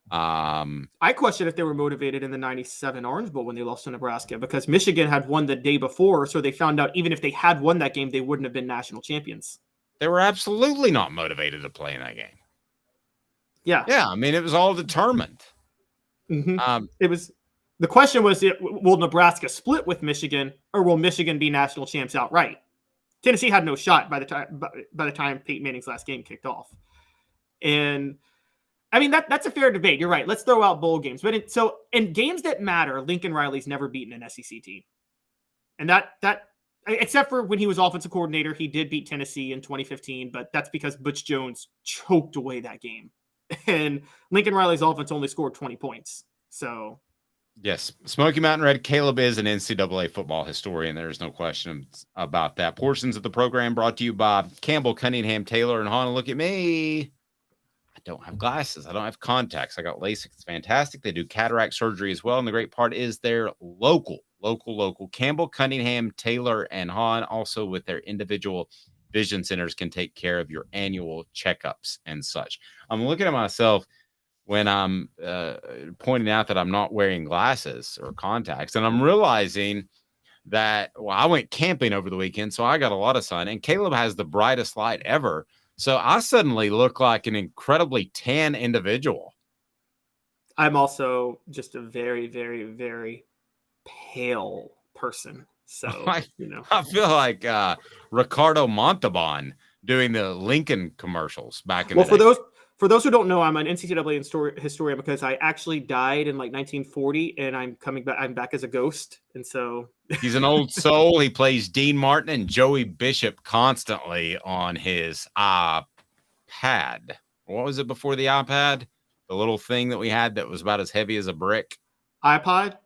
I question if they were motivated in the 97 Orange Bowl when they lost to Nebraska, because Michigan had won the day before. So they found out even if they had won that game, they wouldn't have been national champions. They were absolutely not motivated to play in that game. Yeah. Yeah. I mean, it was all determined. It was, the question was, will Nebraska split with Michigan, or will Michigan be national champs outright? Tennessee had no shot by the time Peyton Manning's last game kicked off. And I mean, that's a fair debate. You're right. Let's throw out bowl games. But in games that matter, Lincoln Riley's never beaten an SEC team. And that except for when he was offensive coordinator, he did beat Tennessee in 2015, but that's because Butch Jones choked away that game. And Lincoln Riley's offense only scored 20 points. So, yes, Smoky Mountain Red, Caleb is an NCAA football historian. There's no question about that. Portions of the program brought to you by Campbell, Cunningham, Taylor, and Hahn. Look at me. I don't have glasses. I don't have contacts. I got LASIK. It's fantastic. They do cataract surgery as well. And the great part is they're local. Campbell, Cunningham, Taylor, and Hahn, also with their individual vision centers, can take care of your annual checkups and such. I'm looking at myself when I'm pointing out that I'm not wearing glasses or contacts, and I'm realizing that, well, I went camping over the weekend, so I got a lot of sun, and Caleb has the brightest light ever. So I suddenly look like an incredibly tan individual. I'm also just a very, very, very pale person. So, I feel like Ricardo Montalban doing the Lincoln commercials back in the day. For those who don't know, I'm an NCAA historian because I actually died in like 1940, and I'm coming back. I'm back as a ghost, and so he's an old soul. He plays Dean Martin and Joey Bishop constantly on his iPad. What was it before the iPad? The little thing that we had that was about as heavy as a brick. iPod?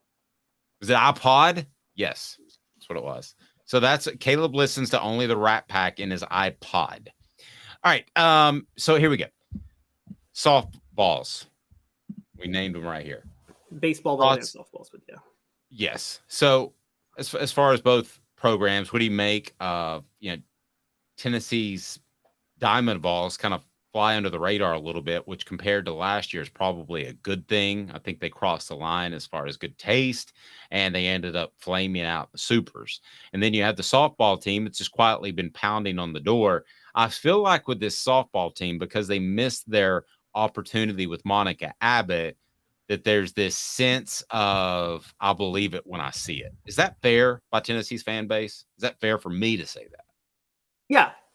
Was it iPod? Yes, that's what it was. So that's Caleb listens to only the Rat Pack in his iPod. All right. So here we go. Softballs. We named them right here. Baseball, volleyball, softballs, but yeah. Yes. So as far as both programs, what do you make of Tennessee's diamond balls kind of fly under the radar a little bit, which compared to last year is probably a good thing. I think they crossed the line as far as good taste, and they ended up flaming out the supers. And then you have the softball team that's just quietly been pounding on the door. I feel like with this softball team, because they missed their opportunity with Monica Abbott, that there's this sense of, I'll believe it when I see it. Is that fair by Tennessee's fan base? Is that fair for me to say that?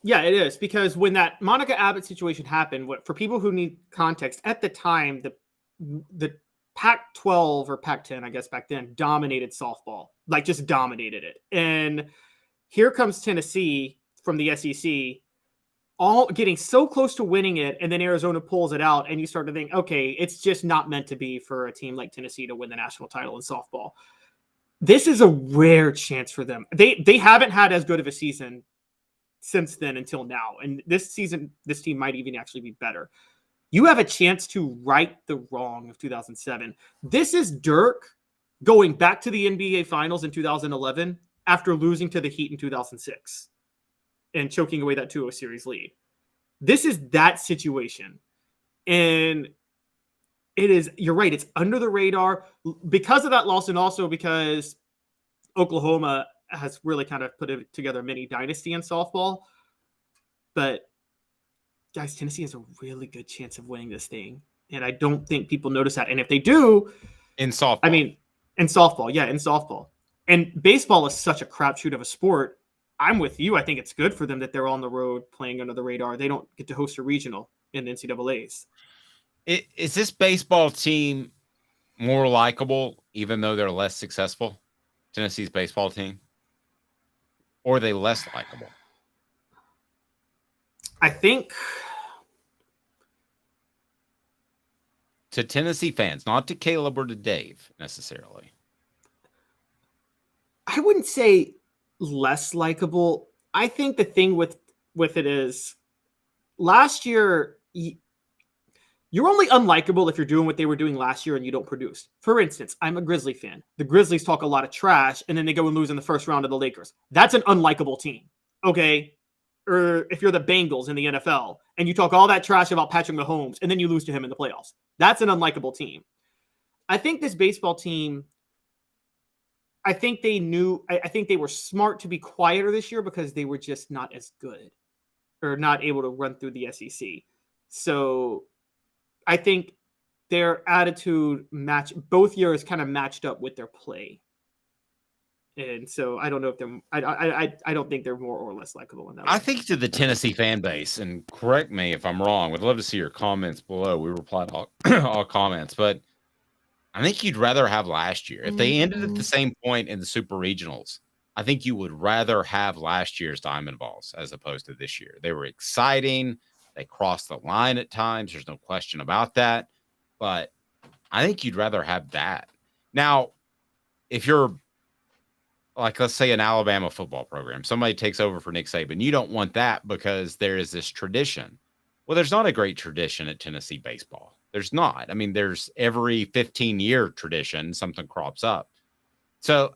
Yeah, it is, because when that Monica Abbott situation happened, for people who need context, at the time, the Pac-12 or Pac-10, I guess back then, dominated softball, like just dominated it. And here comes Tennessee from the SEC, all getting so close to winning it, and then Arizona pulls it out, and you start to think, okay, it's just not meant to be for a team like Tennessee to win the national title in softball. This is a rare chance for them. They haven't had as good of a season since then until now. And this season, this team might even actually be better. You have a chance to right the wrong of 2007. This is Dirk going back to the NBA Finals in 2011 after losing to the Heat in 2006 and choking away that 2-0 series lead. This is that situation. And it is, you're right, it's under the radar because of that loss, and also because Oklahoma has really kind of put together a mini dynasty in softball. But guys, Tennessee has a really good chance of winning this thing. And I don't think people notice that. And if they do, in softball, in softball. And baseball is such a crapshoot of a sport. I'm with you. I think it's good for them that they're on the road playing under the radar. They don't get to host a regional in the NCAAs. Is this baseball team more likable, even though they're less successful? Tennessee's baseball team? Or are they less likable? I think to Tennessee fans, not to Caleb or to Dave necessarily. I wouldn't say less likable. I think the thing with it is last year, you're only unlikable if you're doing what they were doing last year and you don't produce. For instance, I'm a Grizzly fan. The Grizzlies talk a lot of trash, and then they go and lose in the first round of the Lakers. That's an unlikable team, okay? Or if you're the Bengals in the NFL, and you talk all that trash about Patrick Mahomes, and then you lose to him in the playoffs. That's an unlikable team. I think this baseball team, I think they were smart to be quieter this year because they were just not as good. or not able to run through the SEC. So I think their attitude both years kind of matched up with their play. And so I don't know if they're I don't think they're more or less likable in that way. I think to the Tennessee fan base, and correct me if I'm wrong, would love to see your comments below. We replied to all comments, but I think you'd rather have last year. If they ended at the same point in the Super Regionals, I think you would rather have last year's Diamond Balls as opposed to this year. They were exciting. They crossed the line at times. There's no question about that. But I think you'd rather have that. Now, if you're like, let's say an Alabama football program, somebody takes over for Nick Saban, you don't want that because there is this tradition. Well, there's not a great tradition at Tennessee baseball. There's not. I mean, there's every 15-year tradition, something crops up. So,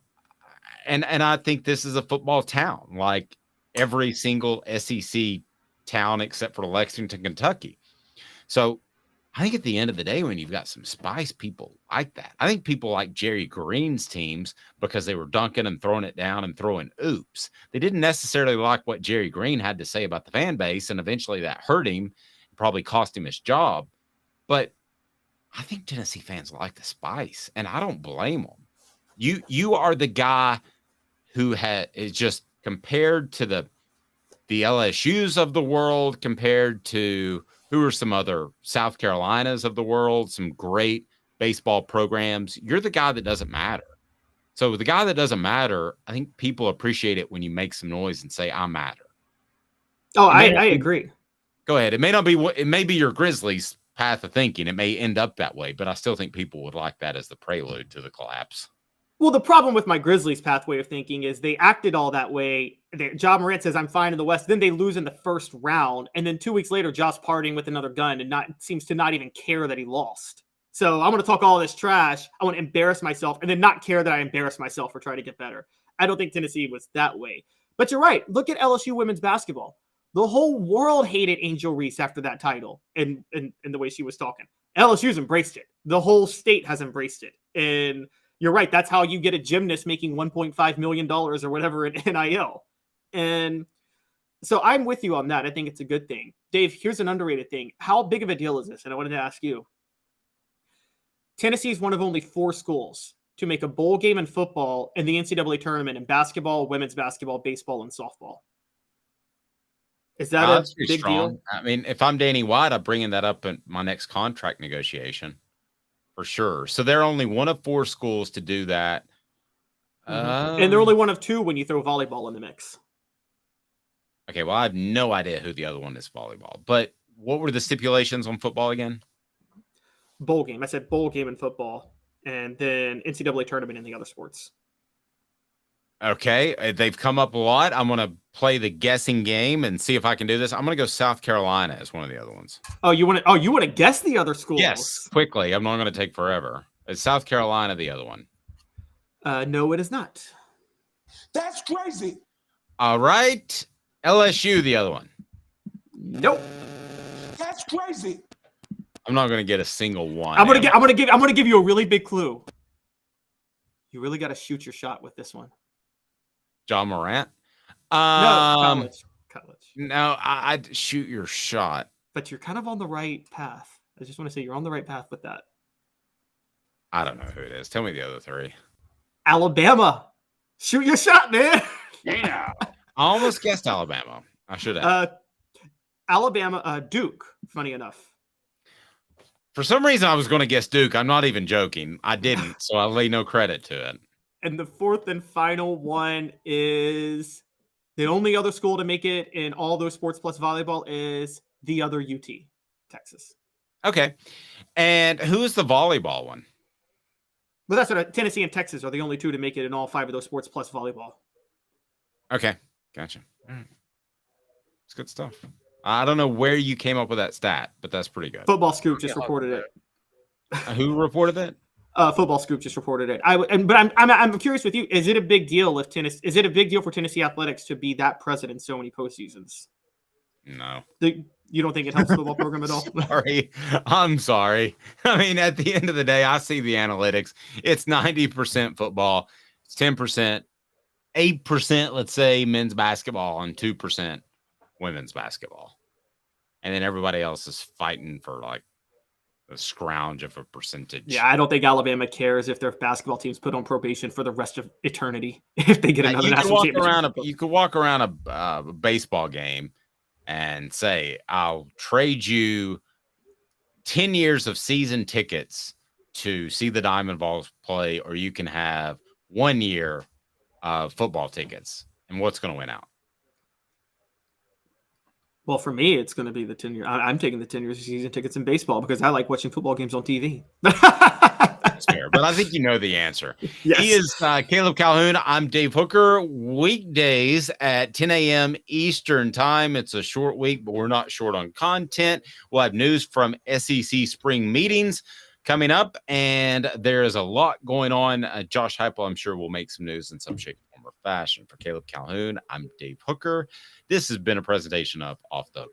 and I think this is a football town, like every single SEC town except for Lexington, Kentucky. So I think at the end of the day, when you've got some spice, people like that. I think people like Jerry Green's teams because they were dunking and throwing it down and throwing oops. They didn't necessarily like what Jerry Green had to say about the fan base, and eventually that hurt him, probably cost him his job. But I think Tennessee fans like the spice, and I don't blame them. You are the guy who is just compared to the LSUs of the world, compared to who are some other South Carolinas of the world, some great baseball programs. You're the guy that doesn't matter. So the guy that doesn't matter, I think people appreciate it when you make some noise and say, I matter. Oh, I agree. Go ahead. It may be your Grizzlies path of thinking. It may end up that way, but I still think people would like that as the prelude to the collapse. Well, the problem with my Grizzlies pathway of thinking is they acted all that way. Ja Morant says, I'm fine in the West. Then they lose in the first round. And then 2 weeks later, Josh partying with another gun and seems to not even care that he lost. So I'm going to talk all this trash. I want to embarrass myself and then not care that I embarrassed myself for trying to get better. I don't think Tennessee was that way. But you're right. Look at LSU women's basketball. The whole world hated Angel Reese after that title and the way she was talking. LSU's embraced it. The whole state has embraced it. And you're right. That's how you get a gymnast making $1.5 million or whatever in NIL. And so I'm with you on that. I think it's a good thing. Dave, here's an underrated thing. How big of a deal is this? And I wanted to ask you. Tennessee is one of only 4 schools to make a bowl game in football in the NCAA tournament in basketball, women's basketball, baseball, and softball. Is that a big deal? I mean, if I'm Danny White, I'm bringing that up in my next contract negotiation. For sure. So they're only one of 4 schools to do that. And they're only one of 2 when you throw volleyball in the mix. Okay, well, I have no idea who the other one is volleyball. But what were the stipulations on football again? Bowl game. I said bowl game in football. And then NCAA tournament in the other sports. Okay, they've come up a lot. I'm going to play the guessing game and see if I can do this. I'm going to go South Carolina as one of the other ones. Oh, you want to guess the other schools? Yes, quickly. I'm not going to take forever. Is South Carolina the other one? No, it is not. That's crazy. All right. LSU the other one. Nope. That's crazy. I'm not going to get a single one. I'm going to give you a really big clue. You really got to shoot your shot with this one. Ja Morant? No, college. No, I'd shoot your shot. But you're kind of on the right path. I just want to say you're on the right path with that. I don't know who it is. Tell me the other 3. Alabama. Shoot your shot, man. Yeah. I almost guessed Alabama. I should have. Alabama, Duke, funny enough. For some reason, I was going to guess Duke. I'm not even joking. I didn't, so I lay no credit to it. And the 4th and final one is the only other school to make it in all those sports plus volleyball is the other UT, Texas. Okay. And who's the volleyball one? Well, that's what Tennessee and Texas are the only 2 to make it in all 5 of those sports plus volleyball. Okay. Gotcha. All right. It's good stuff. I don't know where you came up with that stat, but that's pretty good. Football Scoop just reported it. Who reported that? Football Scoop just reported it. But I'm curious with you. Is it a big deal if Is it a big deal for Tennessee athletics to be that present in so many postseasons? No. You don't think it helps the football program at all? I'm sorry. I mean, at the end of the day, I see the analytics. It's 90% football. It's 10%, 8%, let's say, men's basketball, and 2% women's basketball. And then everybody else is fighting for like a scrounge of a percentage. Yeah, I don't think Alabama cares if their basketball team's put on probation for the rest of eternity if they get another national championship. You could walk around a baseball game and say, I'll trade you 10 years of season tickets to see the Diamond Vols play, or you can have 1 year of football tickets. And what's going to win out? Well, for me, it's going to be the 10 year. I'm taking the 10 years of season tickets in baseball because I like watching football games on TV. That's fair, but I think you know the answer. Yes. He is Caleb Calhoun. I'm Dave Hooker. Weekdays at 10 a.m. Eastern time. It's a short week, but we're not short on content. We'll have news from SEC spring meetings coming up, and there is a lot going on. Josh Heupel, I'm sure, will make some news in some shape, form, or fashion. For Caleb Calhoun, I'm Dave Hooker. This has been a presentation of Off the Hook